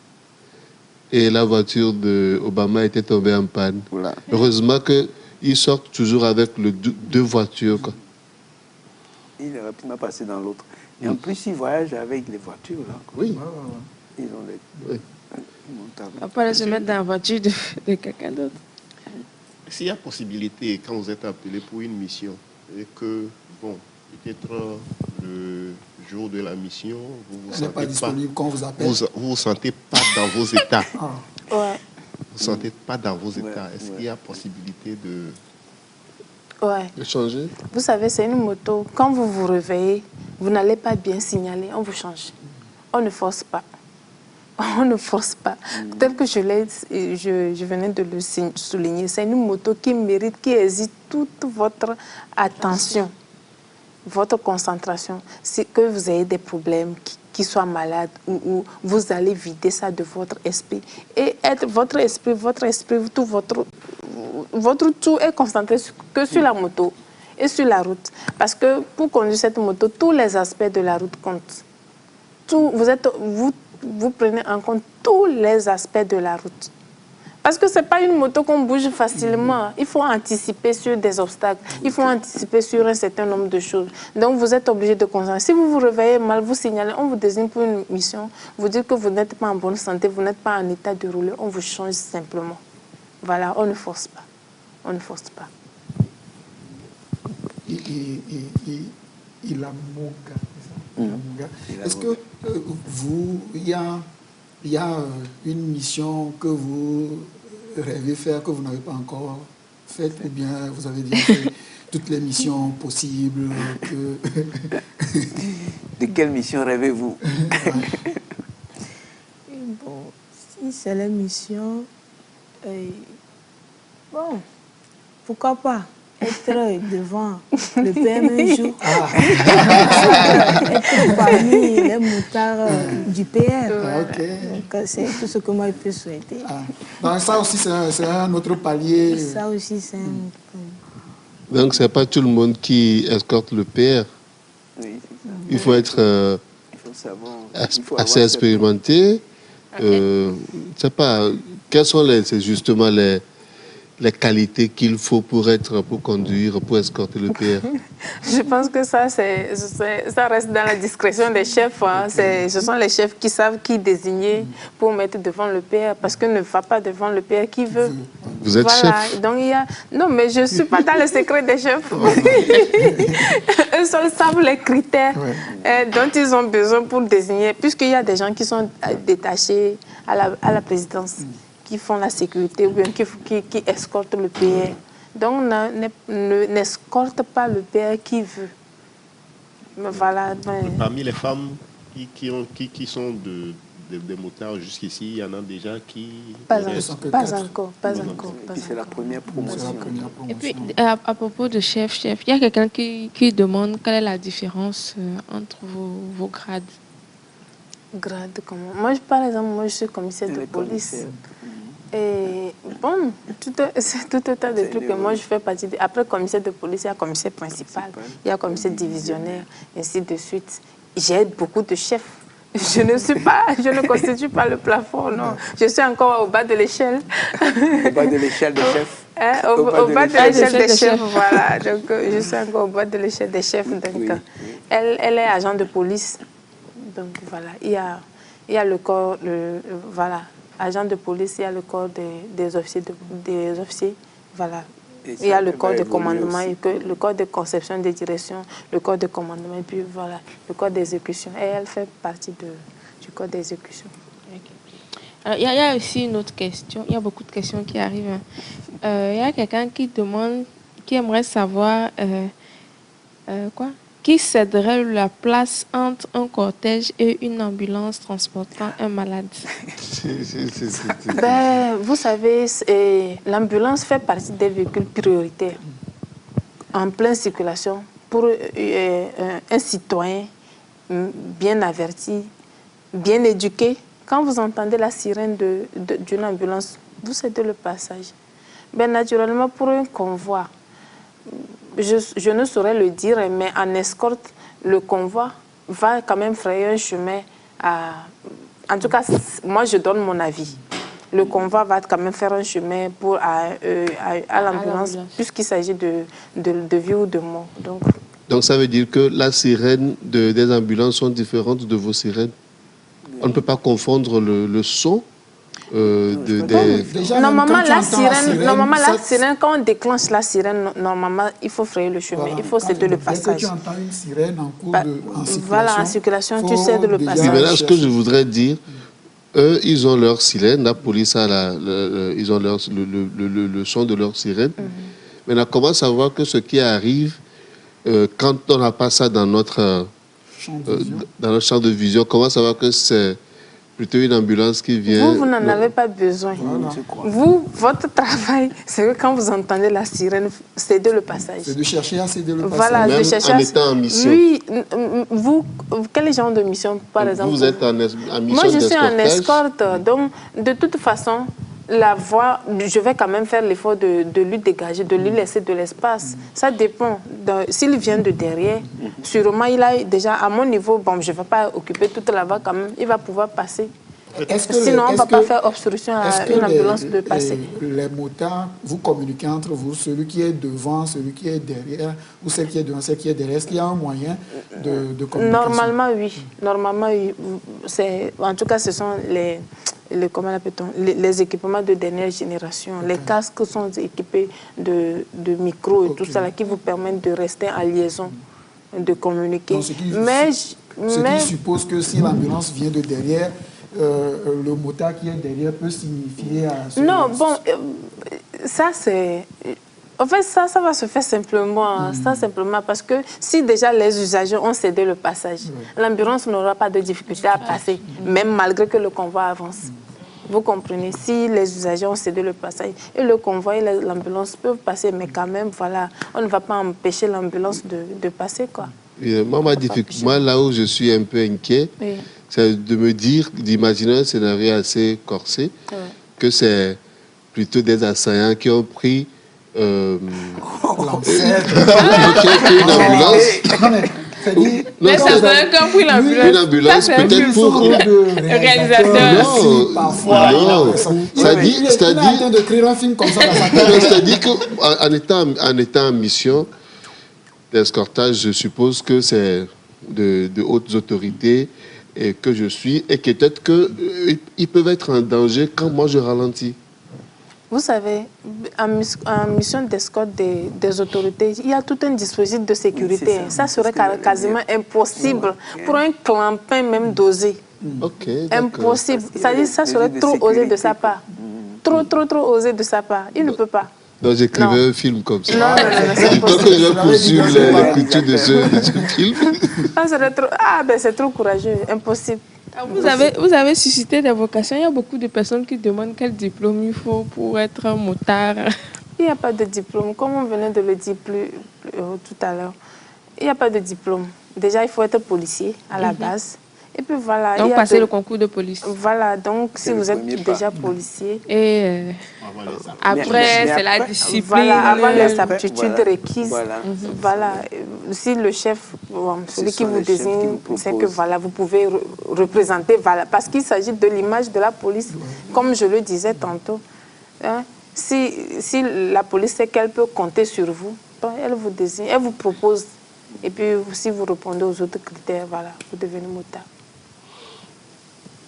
Et la voiture d'Obama était tombée en panne. Voilà. Heureusement qu'ils sortent toujours avec deux voitures. Quoi. Il est rapidement passé dans l'autre. Et en plus, ils voyagent avec les voitures. Là, oui. Ils ont les... Oui. On va pas se mettre dans la voiture de quelqu'un d'autre. S'il y a possibilité, quand vous êtes appelé pour une mission, et que, bon, peut-être le jour de la mission, vous ne sentez pas disponible quand on vous appelle. Vous ne sentez pas dans vos états. Ouais. Vous ne sentez pas dans vos états. Est-ce qu'il y a possibilité de changer? Vous savez, c'est une moto. Quand vous vous réveillez, vous n'allez pas bien signaler, on vous change. On ne force pas. On ne force pas. Tel que je venais de le souligner, c'est une moto qui mérite, qui exige toute votre attention, votre concentration. C'est que vous ayez des problèmes, qui soient malades, ou vous allez vider ça de votre esprit. Et votre esprit, tout votre tout est concentré que sur la moto et sur la route. Parce que pour conduire cette moto, tous les aspects de la route comptent. Vous prenez en compte tous les aspects de la route. Parce que ce n'est pas une moto qu'on bouge facilement. Il faut anticiper sur des obstacles. Il faut anticiper sur un certain nombre de choses. Donc, vous êtes obligé de concentrer. Si vous vous réveillez mal, vous signalez, on vous désigne pour une mission, vous dites que vous n'êtes pas en bonne santé, vous n'êtes pas en état de rouler, on vous change simplement. Voilà, on ne force pas. On ne force pas. Il a Est-ce que il y a une mission que vous rêvez faire, que vous n'avez pas encore faite, ou bien vous avez déjà fait toutes les missions possibles De quelle mission rêvez-vous? Bon, si c'est la mission, bon, pourquoi pas être devant le PM un jour, être parmi les motards du PR. Donc, c'est tout ce que moi je peux souhaiter. Donc, ça aussi, c'est un autre palier. Ça aussi, c'est un autre palier. Donc, ce n'est pas tout le monde qui escorte le PR. Oui, il faut être assez expérimenté. Je ne sais pas, quelles sont justement les qualités qu'il faut pour conduire, pour escorter le PR? Je pense que ça reste dans la discrétion des chefs. Hein. Ce sont les chefs qui savent qui désigner pour mettre devant le PR, parce que ne va pas devant le PR qui veut. Vous êtes chef. Donc il y a... Non, mais je ne suis pas dans le secret des chefs. Eux seuls savent les critères dont ils ont besoin pour désigner, puisqu'il y a des gens qui sont détachés à la présidence, qui font la sécurité ou bien qui escortent le PR. Donc n'escorte pas le PR qui veut. Mais voilà. Parmi les femmes qui sont des motards jusqu'ici, il y en a déjà qui... Pas encore. C'est la première promotion. Et puis, à propos de chef, il y a quelqu'un qui demande quelle est la différence entre vos grades. Grade comment? Moi, par exemple, je suis commissaire de police. Et bon, c'est tout un tas de trucs que moi je fais partie. Après commissaire de police, il y a commissaire principal, il y a commissaire divisionnaire, ainsi de suite. J'ai beaucoup de chefs. Je ne constitue pas le plafond, non. Je suis encore au bas de l'échelle. Au bas de l'échelle des chefs. Au bas de l'échelle des chefs, voilà. Donc, je suis encore au bas de l'échelle des chefs. Donc, elle est agent de police. Donc, voilà. Il y a le corps, voilà. Agent de police, il y a le corps des officiers, voilà. Il y a le corps de commandement, le corps de conception, de direction, le corps de commandement, et puis voilà, le corps d'exécution. Et elle fait partie du corps d'exécution. Okay. Il y a aussi une autre question, il y a beaucoup de questions qui arrivent. Il y a quelqu'un qui demande, qui aimerait savoir qui céderait la place entre un cortège et une ambulance transportant un malade? Vous savez, l'ambulance fait partie des véhicules prioritaires en pleine circulation pour un citoyen bien averti, bien éduqué. Quand vous entendez la sirène d'une ambulance, vous cédez le passage. Naturellement, pour un convoi, je ne saurais le dire, mais en escorte, le convoi va quand même frayer un chemin en tout cas, moi, je donne mon avis. Le convoi va quand même faire un chemin à l'ambulance, puisqu'il s'agit de vie ou de mort. Donc, ça veut dire que la sirène des ambulances sont différentes de vos sirènes? On ne peut pas confondre le son Normalement, la sirène, quand on déclenche la sirène, normalement, il faut frayer le chemin, il faut céder le passage. Tu entends une sirène en cours en circulation. Voilà, en circulation, tu cèdes le passage. Mais là, ce que je voudrais dire, eux, ils ont leur sirène, la police a ils ont le son de leur sirène. Maintenant, comment savoir que ce qui arrive, quand on n'a pas ça dans notre champ de vision, comment savoir que c'est plutôt une ambulance qui vient... Vous n'en avez pas besoin. Vous, votre travail, c'est que quand vous entendez la sirène, cédez le passage. C'est de chercher à céder le passage. Voilà, même de chercher en étant en mission. Oui, vous, quel genre de mission, par exemple? Vous êtes en mission d'escortage? Moi, je suis en escorte, donc de toute façon, la voie, je vais quand même faire l'effort de lui dégager, de lui laisser de l'espace. Ça dépend. S'il vient de derrière, sûrement, il a déjà, à mon niveau, bon, je ne vais pas occuper toute la voie quand même, il va pouvoir passer. Sinon, on ne va pas faire obstruction à une ambulance de passer. Les motards, vous communiquez entre vous, celui qui est devant, celui qui est derrière, ou celle qui est devant, celle qui est derrière. Est-ce qu'il y a un moyen de communication? Normalement, oui. Normalement, oui. En tout cas, ce sont les équipements de dernière génération. Les casques sont équipés de micros et tout ça qui vous permettent de rester en liaison, de communiquer. Donc, ce qui suppose que si l'ambulance vient de derrière, le motard qui est derrière peut signifier à... Non, bon, ça c'est... En fait, ça va se faire simplement, parce que si déjà les usagers ont cédé le passage, l'ambulance n'aura pas de difficulté à passer, même malgré que le convoi avance. Vous comprenez? Si les usagers ont cédé le passage, et le convoi et l'ambulance peuvent passer, mais quand même, voilà, on ne va pas empêcher l'ambulance de passer, quoi. Moi, là où je suis un peu inquiet, c'est de me dire, d'imaginer un scénario assez corsé, que c'est plutôt des assaillants qui ont pris une ambulance. Les assaillants qui ont pris l'ambulance. Une ambulance, peut-être pour... réalisateur. C'est-à-dire qu'en étant en mission d'escortage, je suppose que c'est de hautes autorités et que je suis, et peut-être qu'ils peuvent être en danger quand moi je ralentis. Vous savez, en mission d'escorte des autorités, il y a tout un dispositif de sécurité. Ça serait quasiment impossible pour un clampin même d'oser. Impossible. Ça serait trop osé de sa part. Trop osé de sa part. Il ne peut pas. Donc j'écrivais un film comme ça. Non, c'est impossible. Donc je vais poursuivre les coutumes de ce film. C'est trop courageux. Impossible. Vous avez suscité des vocations. Il y a beaucoup de personnes qui demandent quel diplôme il faut pour être un motard. Il n'y a pas de diplôme. Comme on venait de le dire plus tout à l'heure, il n'y a pas de diplôme. Déjà, il faut être policier à la base. Et puis voilà. Donc, passer le concours de police. Voilà. Donc, si vous êtes déjà policier. Et après, c'est la discipline. Voilà, avant les aptitudes requises. Voilà. Si le chef, celui qui vous désigne, c'est que voilà, vous pouvez représenter. Voilà, parce qu'il s'agit de l'image de la police. Comme je le disais tantôt. Hein, si la police sait qu'elle peut compter sur vous, elle vous désigne, elle vous propose. Et puis, si vous répondez aux autres critères, voilà, vous devenez motard.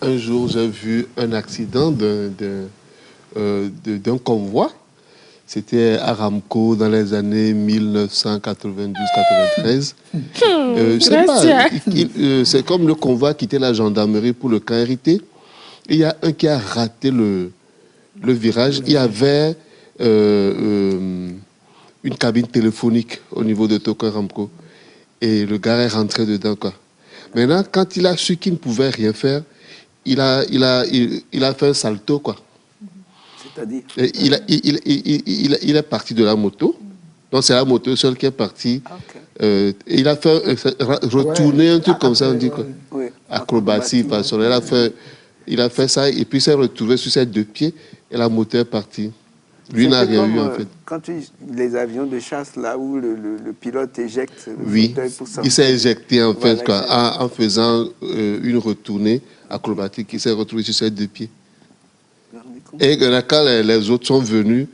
Un jour, j'ai vu un accident d'un convoi. C'était à Aramco dans les années 1992-93. C'est comme le convoi quittait la gendarmerie pour le camp hérité. Il y a un qui a raté le virage. Il y avait une cabine téléphonique au niveau de Toko Aramco. Et le gars est rentré dedans, quoi. Maintenant, quand il a su qu'il ne pouvait rien faire, il a fait un salto, quoi. C'est-à-dire il est parti de la moto. Donc, c'est la moto seule qui est partie. Il a fait retourner un truc comme ça, on dit quoi. Acrobatie, il a fait ça et puis il s'est retrouvé sur ses deux pieds et la moto est partie. Lui n'a rien eu, en fait. Quand les avions de chasse, là où le pilote éjecte le fauteuil pour sortir. Il s'est éjecté, en fait, quoi, en faisant une retournée acrobatique. Il s'est retrouvé sur ses deux pieds. Et quand les autres sont venus,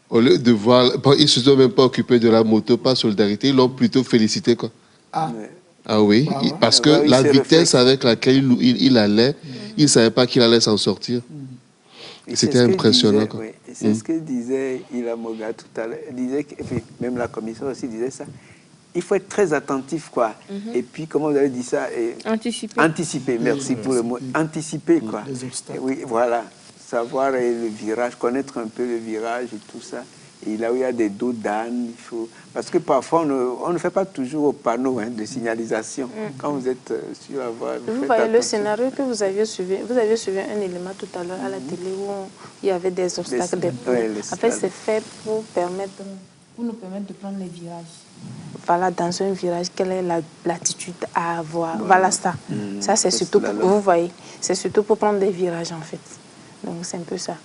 au lieu de voir... Ils ne se sont même pas occupés de la moto, pas solidarité. Ils l'ont plutôt félicité, quoi. Ah oui, parce que la vitesse avec laquelle il allait, il ne savait pas qu'il allait s'en sortir. C'était impressionnant. C'est ce que disait Ilamoga tout à l'heure. Et puis même la commission aussi disait ça. Il faut être très attentif, quoi. Et puis, comment vous avez dit ça? Anticiper. Anticiper, merci pour le mot. Anticiper, quoi. Les obstacles. Oui, voilà. Savoir le virage, connaître un peu le virage et tout ça. Et là où il y a des dos d'âne, il faut... Parce que parfois, on ne fait pas toujours au panneau de signalisation. Quand vous êtes sur la voie, vous voyez le scénario que vous aviez suivi. Vous avez suivi un élément tout à l'heure à la télé où il y avait des obstacles. En fait, c'est fait pour nous permettre de prendre les virages. Voilà, dans un virage, quelle est l'attitude à avoir. Voilà ça. Ça, c'est surtout pour, vous voyez, c'est surtout pour prendre des virages, en fait. Donc, c'est un peu ça.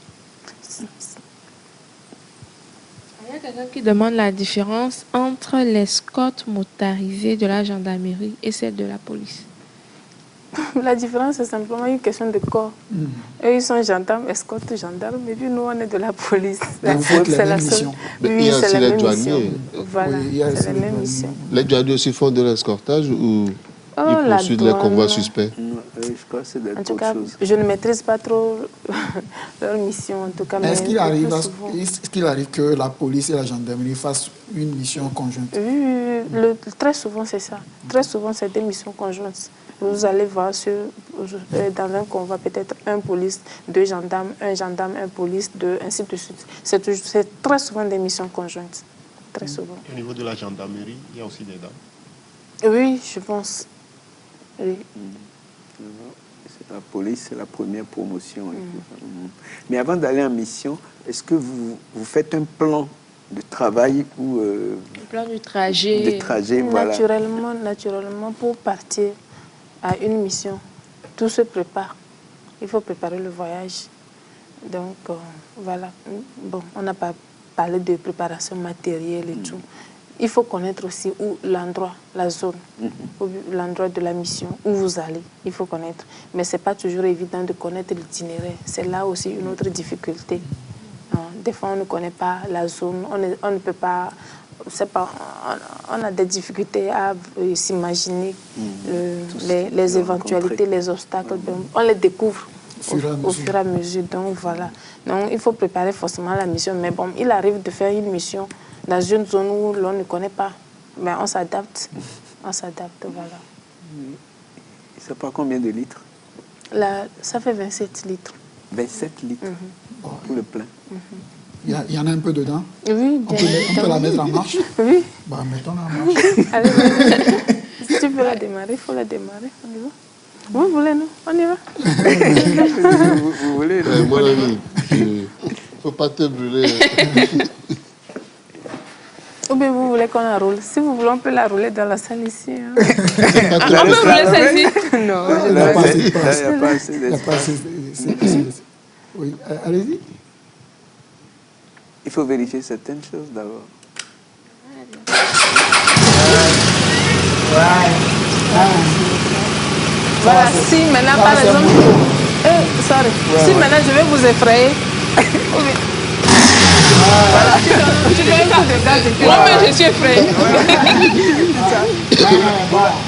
Il y a quelqu'un qui demande la différence entre l'escorte motorisée de la gendarmerie et celle de la police. La différence, c'est simplement une question de corps. Eux, ils sont gendarmes, escorte gendarmes, et puis nous, on est de la police. C'est la mission. Oui, c'est la même mission. Voilà, c'est la même mission. Les douaniers aussi font de l'escortage ou ils poursuivent les convois suspects? Je crois que c'est en tout cas, je ne maîtrise pas trop leur mission. En tout cas, est-ce qu'il arrive que la police et la gendarmerie fassent une mission conjointe? Oui, très souvent c'est ça. Très souvent c'est des missions conjointes. Vous allez voir dans un convoi peut-être un police, deux gendarmes, un gendarme, un police, deux, ainsi de suite. C'est très souvent des missions conjointes. Très souvent. Au niveau de la gendarmerie, il y a aussi des dames? Oui, je pense. Oui. La police, c'est la première promotion. Mais avant d'aller en mission, est-ce que vous faites un plan de travail ou un plan de trajet, voilà. Naturellement, pour partir à une mission, tout se prépare. Il faut préparer le voyage. Donc, voilà. Bon, on n'a pas parlé de préparation matérielle et tout. Il faut connaître aussi l'endroit, la zone, l'endroit de la mission, où vous allez. Il faut connaître. Mais ce n'est pas toujours évident de connaître l'itinéraire. C'est là aussi une autre difficulté. Des fois, on ne connaît pas la zone. On ne peut pas... on a des difficultés à s'imaginer les éventualités, les obstacles. On les découvre au fur et à mesure. Donc voilà. Donc il faut préparer forcément la mission. Mais bon, il arrive de faire une mission dans une zone où l'on ne connaît pas. Mais on s'adapte. On s'adapte, voilà. Ça prend combien de litres? Là, ça fait 27 litres. 27 litres pour le plein. Il y en a un peu dedans. Oui, on peut la mettre en marche. Oui. Bah, mettons-la en marche. Allez, si tu veux la démarrer, il faut la démarrer. On y va. Vous voulez, non? On y va. Vous voulez, mon ami, il ne faut pas te brûler. Ou bien vous voulez qu'on la roule? Si vous voulez, on peut la rouler dans la salle ici. Hein. On peut rouler celle-ci? Non, il n'y a pas assez d'espace. Oui, allez-y. Il faut vérifier certaines choses d'abord. Voilà, si maintenant, par exemple... Si maintenant je vais vous effrayer... Voilà, tu fais un coup de gaz et puis... Moi-même, je suis effrayée.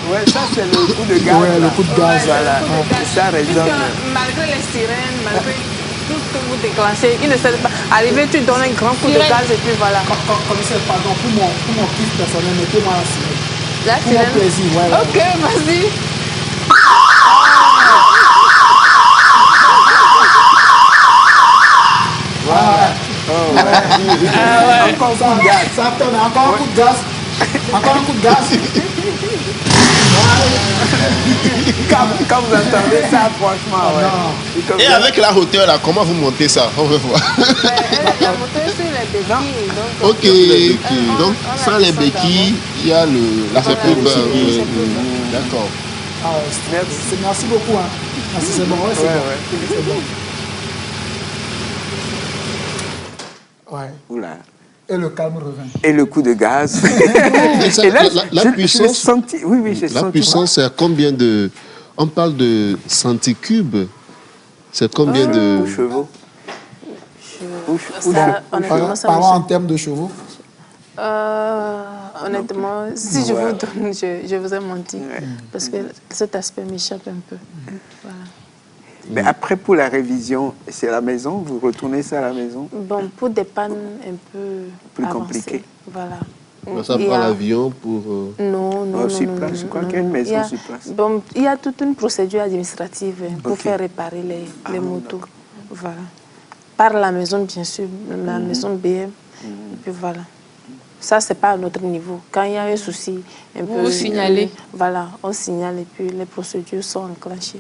Ouais, ça c'est le coup de gaz. Ouais, le coup de gaz. Voilà, ça résonne. Malgré les sirènes, malgré tout ce que vous déclenchez, il ne sait pas. Arrivé, tu donnes un grand coup de gaz et puis voilà. Commissaire, pardon, pour mon kiff personnel, mettez-moi la sirène. La pour mon plaisir, voilà. Ok, vas-y. Voilà. Encore un coup de gaz. Ça tourne, encore un coup de gaz. Encore un coup de gaz. Quand vous entendez ça, franchement, ouais. Et avec la hauteur là, comment vous montez ça? On veut voir. La montée sur les béquilles. Ok. Donc sans les béquilles, il y a le. Là c'est plus bas. D'accord. Merci beaucoup. Hein. Merci, c'est bon. Ouais, c'est bon. Ouais. Oula. Et le calme revint. Et le coup de gaz. Et là, la puissance, senti. Oui, j'ai senti. La puissance, c'est à combien de... On parle de centicubes. C'est combien de... chevaux. Parlons en termes de chevaux. Honnêtement, si je vous donne, je vous ai menti. Parce que cet aspect m'échappe un peu. Voilà. Mais après, pour la révision, c'est à la maison? Vous retournez ça à la maison? Bon, pour des pannes un peu plus avancées, compliquées. Voilà. Ça prend l'avion pour... Non. Sur place, je crois qu'il y a une maison sur place. Bon, il y a toute une procédure administrative pour faire réparer les motos. Voilà. Par la maison, bien sûr, la maison BM. Et puis voilà. Ça, c'est pas à notre niveau. Quand il y a un souci, vous signalez. Voilà, on signale et puis les procédures sont enclenchées.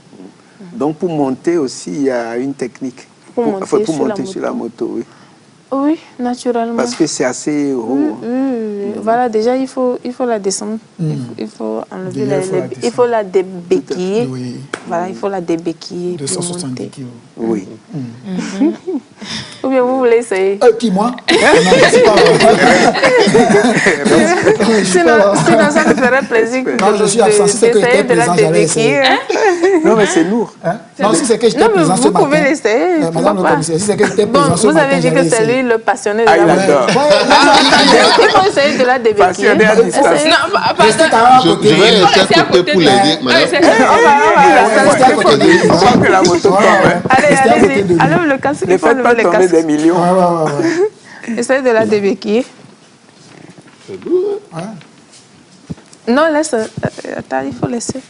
Donc, pour monter aussi, il y a une technique. Pour monter sur la moto, oui. Oui, naturellement. Parce que c'est assez haut. Voilà, déjà, il faut la descendre. Il faut enlever il faut la débéquiller. Oui. Voilà, il faut la débéquiller. 270 kilos. Oui. Ou bien vous voulez essayer? Qui, moi? Sinon, ça me ferait plaisir d'essayer de la débéquiller. Non, mais c'est lourd. Non, si c'est que j'étais présent ce matin. Vous pouvez l'essayer. Madame le commissaire, si c'est que j'étais présent ce matin. Vous avez dit que c'est lui le passionné de la moto. Il faut essayer de la débéquiller. Passionné à distance. Je vais rester à côté pour l'aider, madame. On voit que la moto tombe. Allez, allez, le casque. Ne faites pas tomber des millions. Essayez de la débéquiller. C'est lourd. Non, laisse. Attends, il faut laisser.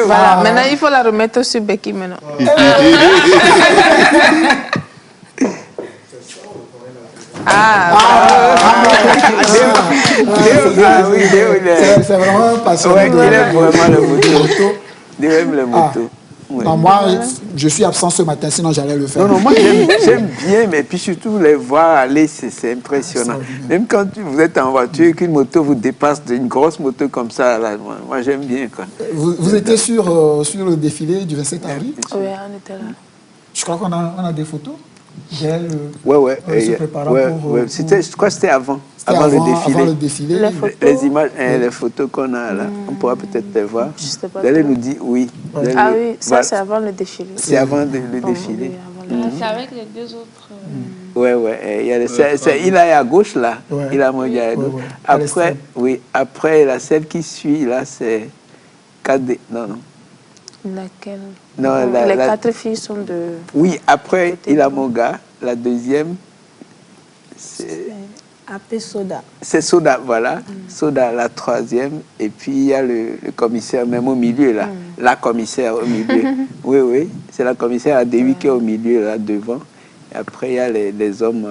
Voilà, maintenant il faut la remettre sur béquille maintenant. C'est vraiment passionné. Il aime vraiment le moto. Il aime le moto. Non, moi, je suis absent ce matin, sinon j'allais le faire. Non, moi j'aime bien, mais puis surtout les voir aller, c'est impressionnant. Même quand vous êtes en voiture et qu'une moto vous dépasse d'une grosse moto comme ça, là, moi j'aime bien. Quoi. Vous étiez sur le défilé du 27 avril? Oui, on était là. Je crois qu'on a des photos d'elle se préparant pour... Je crois que c'était avant le défilé. Les images, les photos qu'on a là, on pourra peut-être les voir. Elle nous dit oui. Ah oui, ça c'est avant le défilé. C'est avant le défilé. C'est avec les deux autres... Il est à gauche là. Il a mangé à gauche. Après, celle qui suit là, c'est KD. Non. Laquelle? Non, Les 4 filles sont de... Oui, après Ilamoga, la deuxième, c'est... Appelé Soda. C'est Soda, voilà. Soda, la troisième. Et puis, il y a le commissaire, même au milieu, là. La commissaire au milieu. Oui, oui. C'est la commissaire ADU qui est au milieu, là, devant. Et après, il y a les hommes,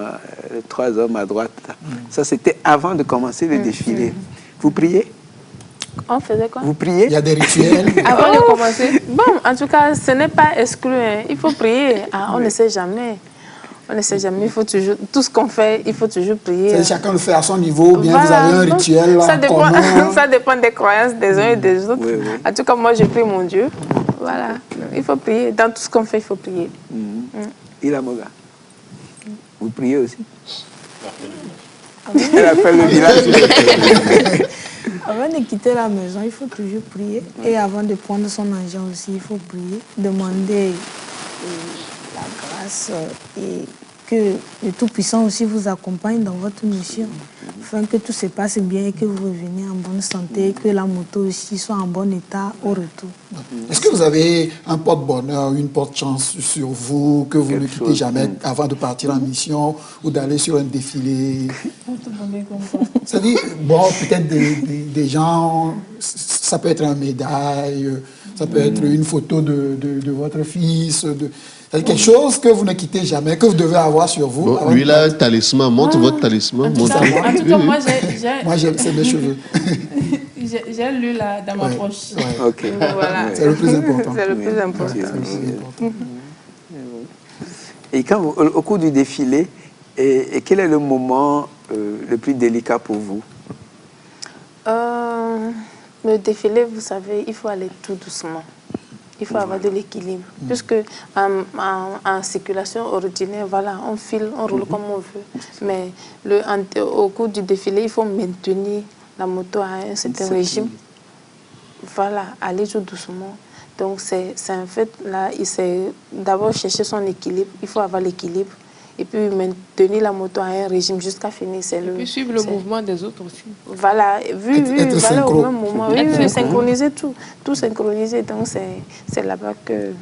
les 3 hommes à droite. Là. Ça, c'était avant de commencer le défilé. Vous priez? On faisait quoi? Vous priez? Il y a des rituels. Avant de commencer? Bon, en tout cas, ce n'est pas exclu. Hein. Il faut prier. Ah, on ne sait jamais. On ne sait jamais, il faut toujours, tout ce qu'on fait, il faut toujours prier. Chacun le fait à son niveau, bien voilà, vous avez un rituel là, ça dépend, commun. Ça dépend des croyances des uns et des autres. Oui, oui. En tout cas, moi, je prie mon Dieu. Voilà, il faut prier. Dans tout ce qu'on fait, il faut prier. Ilamoga, vous priez aussi? Elle appelle le village. Avant de quitter la maison, il faut toujours prier. Et avant de prendre son argent aussi, il faut prier. Demander la grâce et que le Tout-Puissant aussi vous accompagne dans votre mission, afin que tout se passe bien et que vous reveniez en bonne santé, et que la moto aussi soit en bon état au retour. Est-ce que vous avez un porte-bonheur, une porte-chance sur vous, que vous ne quittez jamais avant de partir en mission ou d'aller sur un défilé? C'est-à-dire, bon, peut-être des gens, ça peut être une médaille, ça peut être une photo de votre fils, c'est quelque chose que vous ne quittez jamais, que vous devez avoir sur vous. Bon, lui, là, talisman. Montre votre talisman. En tout cas, moi, c'est mes cheveux. J'ai lu là dans ma poche. Ouais. Okay. Voilà. C'est le plus important. C'est le plus important. Et quand vous, au cours du défilé, et quel est le moment le plus délicat pour vous? Le défilé, vous savez, il faut aller tout doucement. Il faut avoir de l'équilibre. Puisque en circulation ordinaire, voilà, on file, on roule comme on veut. Mais au cours du défilé, il faut maintenir la moto à un certain régime. Voilà, aller tout doucement. Donc, c'est en fait, là, il s'est d'abord chercher son équilibre. Il faut avoir l'équilibre. Et puis maintenir la moto à un régime jusqu'à finir. Et puis suivre le mouvement des autres aussi. Voilà, voilà au même moment. Oui, synchroniser tout synchroniser. Donc c'est là-bas que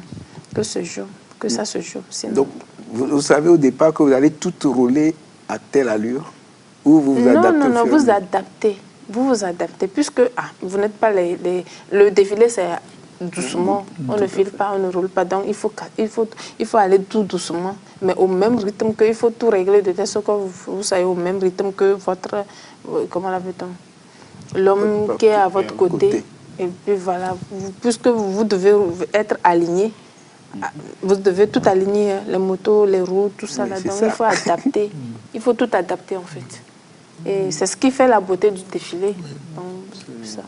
ça se joue. Sinon... Donc vous savez au départ que vous allez tout rouler à telle allure ou vous vous adaptez? Non, vous adaptez. Vous vous adaptez. Puisque vous n'êtes pas le défilé, c'est doucement, on ne file pas, on ne roule pas, donc il faut aller tout doucement, mais au même rythme il faut tout régler de telle sorte que vous soyez au même rythme que votre, comment l'appelle-t-on, l'homme qui est à votre côté. Et puis voilà, puisque vous devez être aligné, vous devez tout aligner, les motos, les roues, tout ça, là, donc il faut adapter, il faut tout adapter en fait. Et c'est ce qui fait la beauté du défilé. Donc, ça.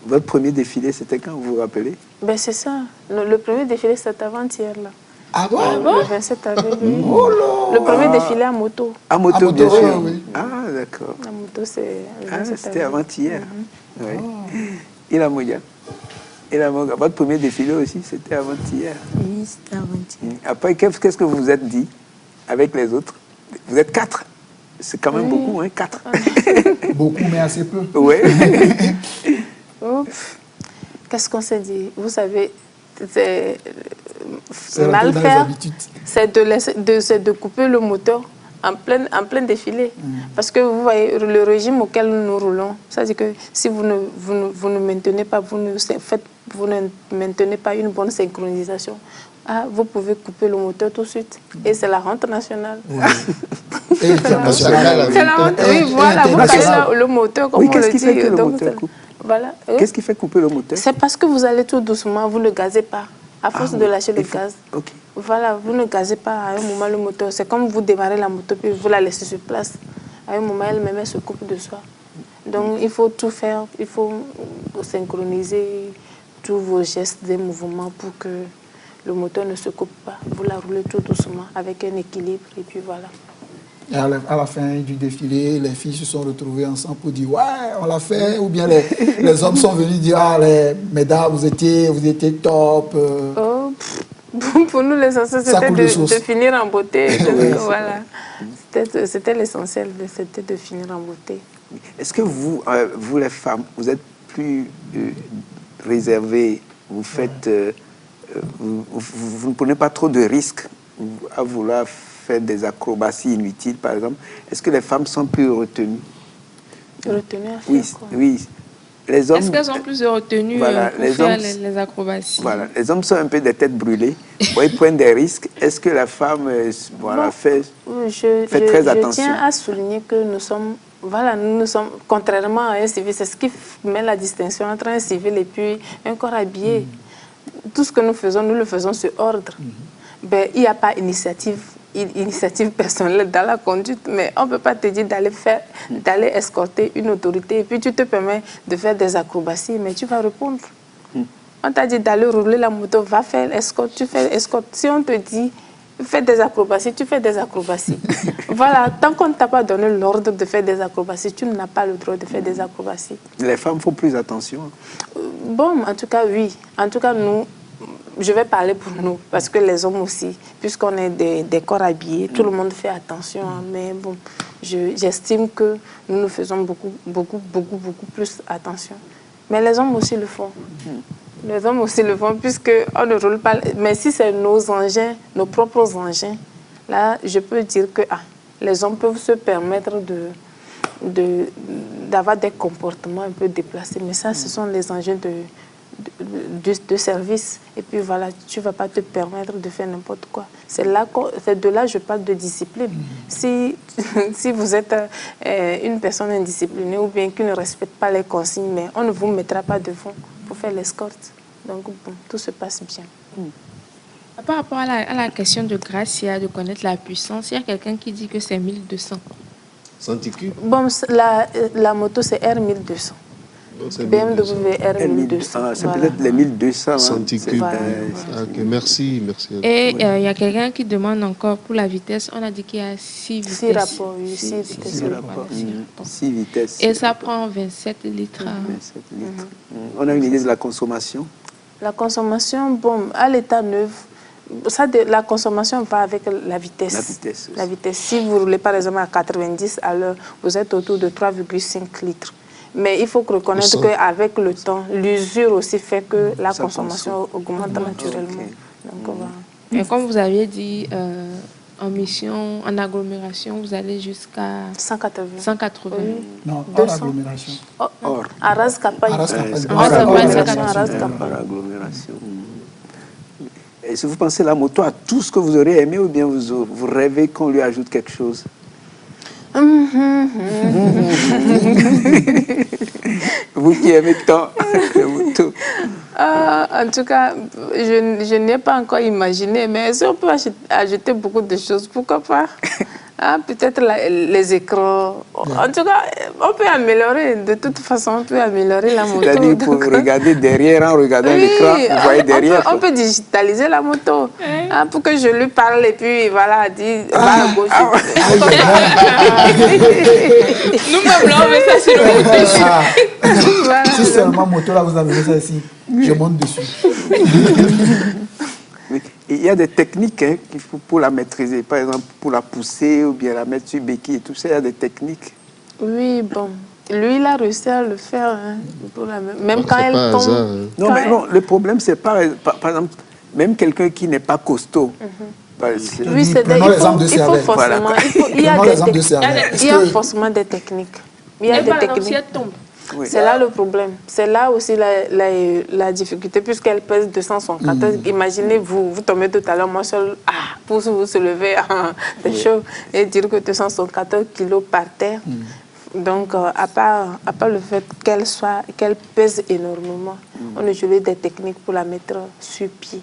Votre premier défilé, c'était quand, vous vous rappelez? Ben c'est ça. Le premier défilé, c'était avant-hier. Là. Ah bon? Le 27 avril. Oh le premier défilé à moto. À moto, bien sûr. Oui. Ah, d'accord. À moto, c'est... c'était avant-hier. Oui. Ilamoga. Votre premier défilé aussi, c'était avant-hier. Oui, c'était avant-hier. Après, qu'est-ce que vous vous êtes dit avec les autres? Vous êtes 4. C'est quand même beaucoup, hein, 4. Beaucoup, mais assez peu. Oui. Qu'est-ce qu'on s'est dit? Vous savez, c'est mal faire, c'est de couper le moteur en plein défilé. Parce que vous voyez, le régime auquel nous roulons, c'est-à-dire que si vous ne maintenez pas, vous ne maintenez pas une bonne synchronisation, vous pouvez couper le moteur tout de suite. Et c'est la rente nationale. Oui. Et c'est la rente, oui, voilà, vous coupez le moteur, comme on le dit. Fait que le moteur coupe? Voilà. Qu'est-ce qui fait couper le moteur? C'est parce que vous allez tout doucement, vous ne gazez pas. À force de lâcher le gaz. Voilà, vous ne gazez pas à un moment le moteur. C'est comme vous démarrez la moto, puis vous la laissez sur place. À un moment, elle-même se coupe de soi. Donc, il faut tout faire. Il faut synchroniser tous vos gestes et mouvements pour que le moteur ne se coupe pas. Vous la roulez tout doucement avec un équilibre et puis voilà. Et à la fin du défilé, les filles se sont retrouvées ensemble pour dire « Ouais, on l'a fait » ou bien les hommes sont venus dire « Ah, mesdames, vous étiez top. » Pour nous, l'essentiel, c'était de finir en beauté. Voilà. C'était l'essentiel, c'était de finir en beauté. Est-ce que vous les femmes, vous êtes plus réservé, vous faites, vous ne prenez pas trop de risques à vouloir faire des acrobaties inutiles, par exemple. Est-ce que les femmes sont plus retenues? Retenues à faire Oui, quoi? Oui. Les hommes, est-ce qu'elles sont plus retenues voilà, pour faire les acrobaties? Voilà, les hommes sont un peu des têtes brûlées. Ils prennent des risques. Est-ce que la femme voilà, fait très attention? Je tiens à souligner que nous sommes, contrairement à un civil, c'est ce qui met la distinction entre un civil et puis un corps habillé. Tout ce que nous le faisons sur ordre. Ben, il n'y a pas initiative personnelle dans la conduite, mais on ne peut pas te dire d'aller escorter une autorité et puis tu te permets de faire des acrobaties, mais tu vas répondre. On t'a dit d'aller rouler la moto, va faire l'escorte, tu fais l'escorte. Si on te dit fais des acrobaties, tu fais des acrobaties. Voilà, tant qu'on ne t'a pas donné l'ordre de faire des acrobaties, tu n'as pas le droit de faire des acrobaties. Les femmes font plus attention. Bon, en tout cas, oui. En tout cas, nous, je vais parler pour nous, parce que les hommes aussi, puisqu'on est des corps habillés, tout le monde fait attention. Mais bon, j'estime que nous faisons beaucoup plus attention. Mais les hommes aussi le font. Les hommes aussi le font, puisqu'on ne roule pas. Mais si c'est nos engins, nos propres engins, là, je peux dire que les hommes peuvent se permettre d'avoir des comportements un peu déplacés. Mais ça, ce sont les engins de service. Et puis voilà, tu ne vas pas te permettre de faire n'importe quoi. C'est de là que je parle de discipline. Si vous êtes une personne indisciplinée ou bien qui ne respecte pas les consignes, mais on ne vous mettra pas devant pour faire l'escorte. Donc, bon, tout se passe bien. Par rapport à la question de Gracia, de connaître la puissance, il y a quelqu'un qui dit que c'est 1200. Centicube? Bon, la moto, c'est R1200. BMW R1200. C'est peut-être les 1200. Centicube. Voilà. Okay, merci. Et il y a quelqu'un qui demande encore pour la vitesse. On a dit qu'il y a 6 vitesses. 6 rapports, oui, 6 vitesses. 6 vitesses. Et ça prend 27 litres. 27 litres. On a une idée de la consommation? La consommation, bon, à l'état neuf, la consommation va avec la vitesse. La vitesse aussi. La vitesse. Si vous roulez par exemple à 90 à l'heure, vous êtes autour de 3,5 litres. Mais il faut reconnaître qu'avec le temps, l'usure aussi fait que la consommation augmente naturellement. Donc, voilà. Et comme vous aviez dit, en mission, en agglomération, vous allez jusqu'à 180. 180. Oui. Non, hors agglomération. Hors. Arras-Capagne. Agglomération. Et si vous pensez la moto a tout ce que vous auriez aimé ou bien vous rêvez qu'on lui ajoute quelque chose? Vous qui aimez tant la moto. En tout cas, je n'ai pas encore imaginé, mais si on peut ajouter beaucoup de choses, pourquoi pas? Peut-être les écrans. En tout cas, on peut améliorer. De toute façon, on peut améliorer la moto. C'est-à-dire pour regarder derrière en regardant l'écran, vous voyez derrière. On peut digitaliser la moto pour que je lui parle et puis voilà, dit va à gauche. Nous-mêmes, là, on met ça sur le moto. Voilà. Si seulement moto, là, vous avez ça ici, je monte dessus. Il y a des techniques qu'il faut pour la maîtriser. Par exemple, pour la pousser ou bien la mettre sur béquille et tout ça, il y a des techniques. Oui, bon. Lui, il a réussi à le faire. Même quand elle tombe. Non, mais non, le problème, c'est par exemple, même quelqu'un qui n'est pas costaud. Oui, c'est il faut forcément. Il y a forcément des techniques. Il y a des techniques. Oui. C'est là le problème. C'est là aussi la difficulté, puisqu'elle pèse 274. Imaginez, vous tombez tout à l'heure, moi seul, pour vous se lever, c'est chaud, et dire que 274 kilos par terre. Donc, à part le fait qu'elle pèse énormément, on utilise des techniques pour la mettre sur pied.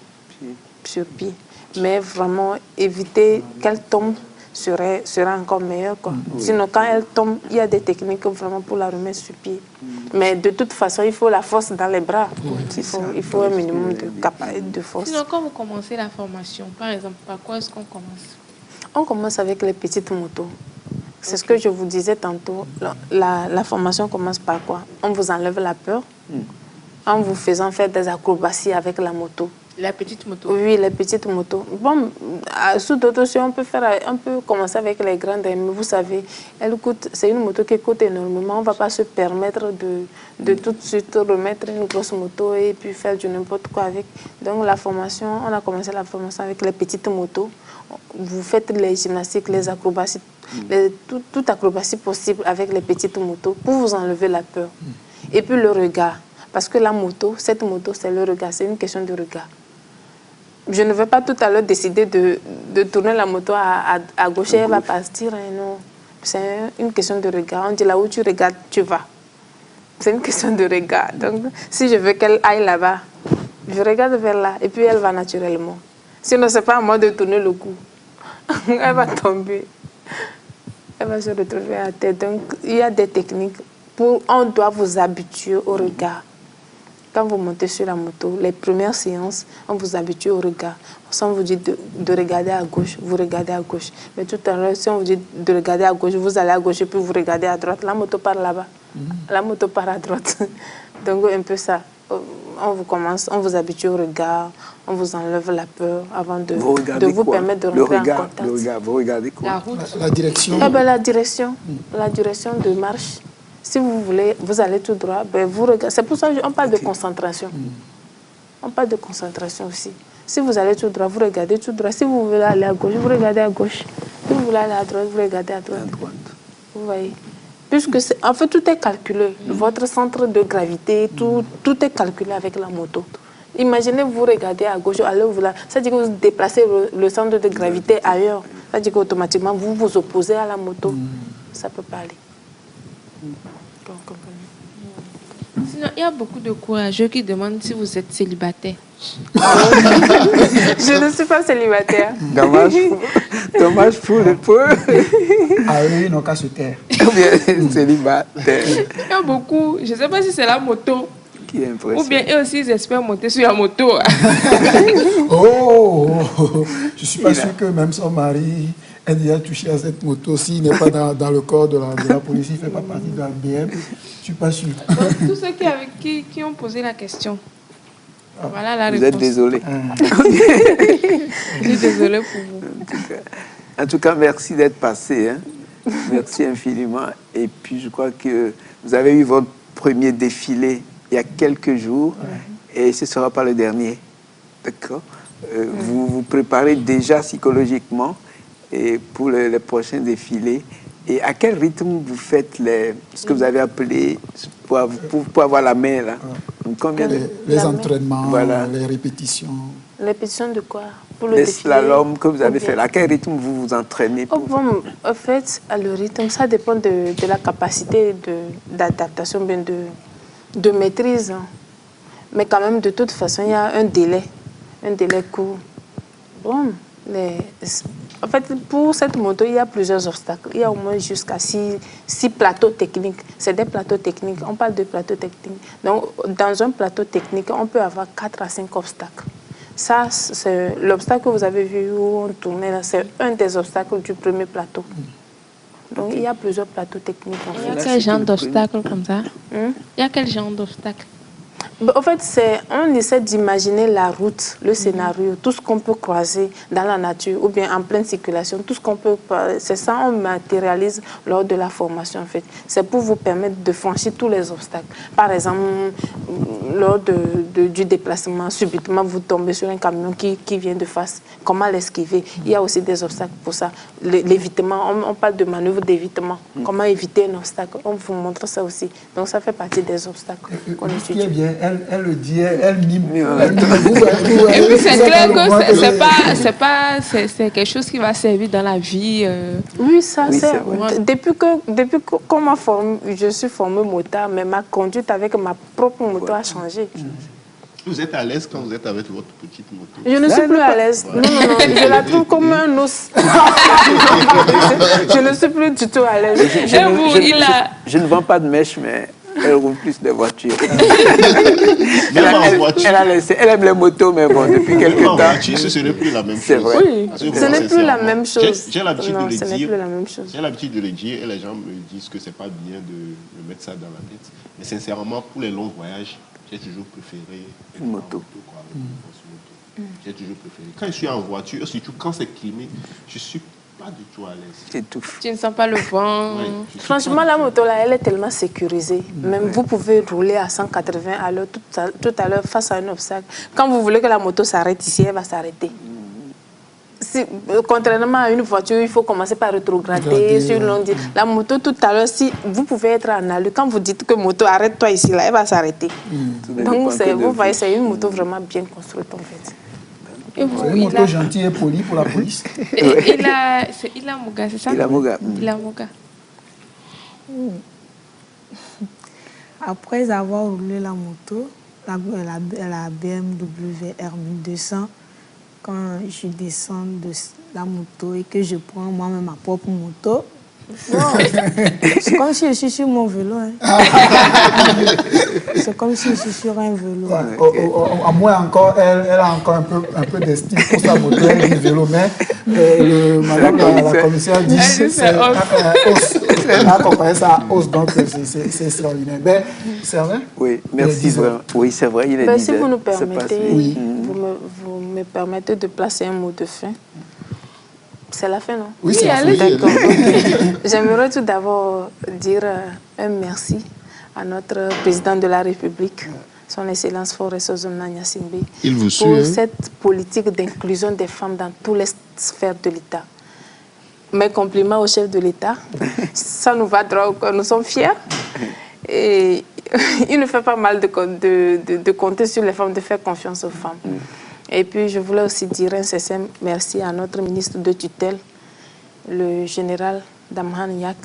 Mais vraiment, éviter qu'elle tombe serait encore meilleur, quoi. Sinon, quand elle tombe, il y a des techniques vraiment pour la remettre sur pied. Mais de toute façon, il faut la force dans les bras. Il faut un minimum de force. Sinon, quand vous commencez la formation, par exemple, par quoi est-ce qu'on commence? On commence avec les petites motos. C'est ce que je vous disais tantôt. La formation commence par quoi? On vous enlève la peur en vous faisant faire des acrobaties avec la moto. La petite moto. Oui, les petites motos. Bon, sous d'autres choses, on peut commencer avec les grandes, mais vous savez, c'est une moto qui coûte énormément. On ne va pas se permettre de tout de suite remettre une grosse moto et puis faire du n'importe quoi avec. Donc la formation, on a commencé la formation avec les petites motos. Vous faites les gymnastiques, les acrobaties, toute acrobatie possible avec les petites motos pour vous enlever la peur. Et puis le regard. Parce que la moto, cette moto, c'est le regard, c'est une question de regard. Je ne vais pas tout à l'heure décider de tourner la moto à gauche et elle va partir. Hein, non, c'est une question de regard. On dit là où tu regardes, tu vas. C'est une question de regard. Donc, si je veux qu'elle aille là-bas, je regarde vers là et puis elle va naturellement. Sinon, ce n'est pas à moi de tourner le cou. Elle va tomber. Elle va se retrouver à terre. Donc, il y a des techniques. On doit vous habituer au regard. Quand vous montez sur la moto, les premières séances, on vous habitue au regard. Si on vous dit de regarder à gauche, vous regardez à gauche. Mais tout à l'heure, si on vous dit de regarder à gauche, vous allez à gauche et puis vous regardez à droite. La moto part là-bas. La moto part à droite. Donc, un peu ça. On vous habitue au regard, on vous enlève la peur avant de vous permettre de rentrer en contact. Le regard, vous regardez quoi? La route. La direction. La direction de marche. Si vous voulez, vous allez tout droit, ben vous regardez. C'est pour ça qu'on parle de concentration. On parle de concentration aussi. Si vous allez tout droit, vous regardez tout droit. Si vous voulez aller à gauche, vous regardez à gauche. Si vous voulez aller à droite, vous regardez à droite. Vous voyez. Puisque en fait, tout est calculé. Votre centre de gravité, tout est calculé avec la moto. Imaginez, vous regardez à gauche, allez vous là. Ça veut dire que vous déplacez le centre de gravité ailleurs. Ça veut dire qu'automatiquement, vous vous opposez à la moto. Ça ne peut pas aller. Sinon, il y a beaucoup de courageux qui demandent si vous êtes célibataire. Je ne suis pas célibataire. Dommage pour le pauvre. Ah oui, ils n'ont qu'à se taire. Célibataire. Il y a beaucoup, je ne sais pas si c'est la moto. Qui est impressionnant. Ou bien eux aussi, ils espèrent monter sur la moto. Je ne suis pas sûr que même son mari ait déjà touché à cette moto. S'il n'est pas dans le corps de la police, il ne fait pas partie de la BM. Je ne suis pas sûr. Donc, tous ceux qui ont posé la question, voilà la réponse. Vous êtes désolé. Je suis désolé pour vous. En tout cas, merci d'être passé. Hein. Merci infiniment. Et puis, je crois que vous avez eu votre premier défilé il y a quelques jours et ce ne sera pas le dernier. D'accord. Vous vous préparez déjà psychologiquement et pour les prochains défilés. Et à quel rythme vous faites ce que vous avez appelé pour avoir la main là? Donc, combien les entraînements, voilà. Les répétitions. Les répétitions de quoi? Pour les slaloms que vous avez fait. À quel rythme vous vous entraînez En fait, le rythme, ça dépend de la capacité d'adaptation, bien de maîtrise. Mais quand même, de toute façon, il y a un délai court. Bon, en fait, pour cette moto, il y a plusieurs obstacles. Il y a au moins jusqu'à 6 plateaux techniques. C'est des plateaux techniques. On parle de plateaux techniques. Donc, dans un plateau technique, on peut avoir 4 à 5 obstacles. Ça, c'est l'obstacle que vous avez vu où on tournait là. C'est un des obstacles du premier plateau. Donc, il y a plusieurs plateaux techniques. Il y a quel genre d'obstacle comme ça? Il y a quel genre d'obstacle? En fait, on essaie d'imaginer la route, le scénario, tout ce qu'on peut croiser dans la nature ou bien en pleine circulation, tout ce qu'on peut... C'est ça on matérialise lors de la formation, en fait. C'est pour vous permettre de franchir tous les obstacles. Par exemple, lors du déplacement, subitement, vous tombez sur un camion qui vient de face. Comment l'esquiver? Il y a aussi des obstacles pour ça. L'évitement, on parle de manœuvre d'évitement. Comment éviter un obstacle? On vous montre ça aussi. Donc, ça fait partie des obstacles qu'on étudie. Bien, elle le dit, elle mime. Et puis c'est clair que c'est quelque chose qui va servir dans la vie. Oui, ça c'est. Depuis que je suis formée motard, mais ma conduite avec ma propre moto a changé. Vous êtes à l'aise quand vous êtes avec votre petite moto? Je ne suis plus à l'aise. Non, je la trouve comme un os. Je ne suis plus du tout à l'aise. Je ne vends pas de mèche, mais elle roule plus de voitures. Elle aime les motos, mais bon, depuis quelques temps... Ce n'est plus la même chose. C'est vrai. Oui, ce n'est plus la même chose. J'ai l'habitude de le dire. Plus la même chose. J'ai l'habitude de le dire et les gens me disent que ce n'est pas bien de mettre ça dans la tête. Mais sincèrement, pour les longs voyages, j'ai toujours préféré une moto. J'ai toujours préféré. Quand je suis en voiture, surtout quand c'est climé, je ne suis pas du tout à l'aise. C'est tout. Tu ne sens pas le vent. Ouais, Franchement, la moto, là, elle est tellement sécurisée. Même vous pouvez rouler à 180 à l'heure tout à l'heure face à un obstacle. Quand vous voulez que la moto s'arrête ici, elle va s'arrêter. Si, contrairement à une voiture, il faut commencer par rétrograder sur une longue. La moto, tout à l'heure, si vous pouvez être en allure, quand vous dites que moto, arrête-toi ici, là, elle va s'arrêter. Donc, vous voyez, c'est une moto vraiment bien construite, en fait. Et vous, une moto gentille et polie pour la police. C'est Ilamoga, c'est ça? Ilamoga. Ilamoga. Après avoir roulé la moto, la BMW R1200, quand je descends de la moto et que je prends moi-même ma propre moto, c'est comme si je suis sur mon vélo. Hein. C'est comme si je suis sur un vélo. À moi encore, elle a encore un peu d'estime pour sa moto, elle dit vélo, mais madame la commissaire dit c'est os. Elle a comparé ça à os, donc c'est extraordinaire. Ben, c'est vrai? Oui, merci vraiment. Oui, c'est vrai, il est Ben, 10 si heures. vous nous permettez, Oui. vous me permettez de placer un mot de fin. C'est la fin, non? Oui, c'est la fin. D'accord. J'aimerais tout d'abord dire un merci à notre président de la République, son Excellence Forest Ozona Gnassingbé, Il vous suit, pour hein? cette politique d'inclusion des femmes dans toutes les sphères de l'État. Mes compliments au chef de l'État. Ça nous va droit au corps. Nous sommes fiers. Et il nous fait pas mal de compter sur les femmes, de faire confiance aux femmes. Et puis, je voulais aussi dire un sincère merci à notre ministre de tutelle, le général Damhan Yak,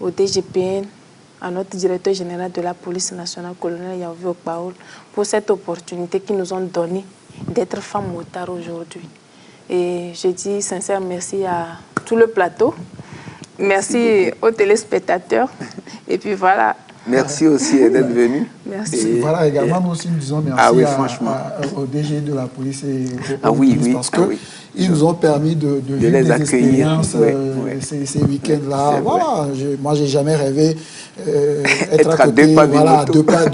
au DGPN, à notre directeur général de la police nationale, colonel Yahvé Okpaoul, pour cette opportunité qu'ils nous ont donnée d'être femmes motards aujourd'hui. Et je dis sincère merci à tout le plateau. Merci aux téléspectateurs. Et puis voilà. Merci aussi d'être venu. Merci. Et voilà, également, nous aussi, nous disons merci au DG de la police et au police, parce qu'ils nous ont permis de vivre les des accueillir. Ces week-ends-là. Voilà, moi, j'ai jamais rêvé être à à côté, deux pas d'une moto. deux pas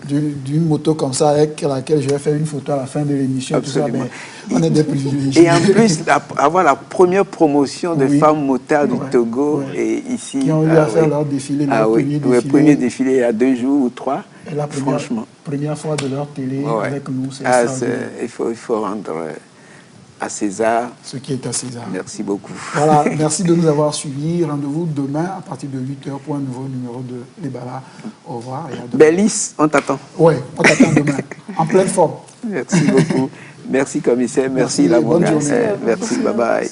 d'une moto comme ça, avec laquelle je vais faire une photo à la fin de l'émission. Absolument. On est des privilégiés. Et en plus, avoir la première promotion de femmes motards du Togo et ici. Qui ont eu à faire leur défilé, le premier défilé il y a 2 jours ou 3. Et la première fois de leur télé avec nous, c'est ça. Il faut rendre à César ce qui est à César. Merci beaucoup. Voilà, merci de nous avoir suivis. Rendez-vous demain à partir de 8h pour un nouveau numéro de Libala. Au revoir. Bélis, on t'attend. Oui, on t'attend demain, en pleine forme. Merci beaucoup. Merci commissaire, merci la bonne journée. Merci, bye bye.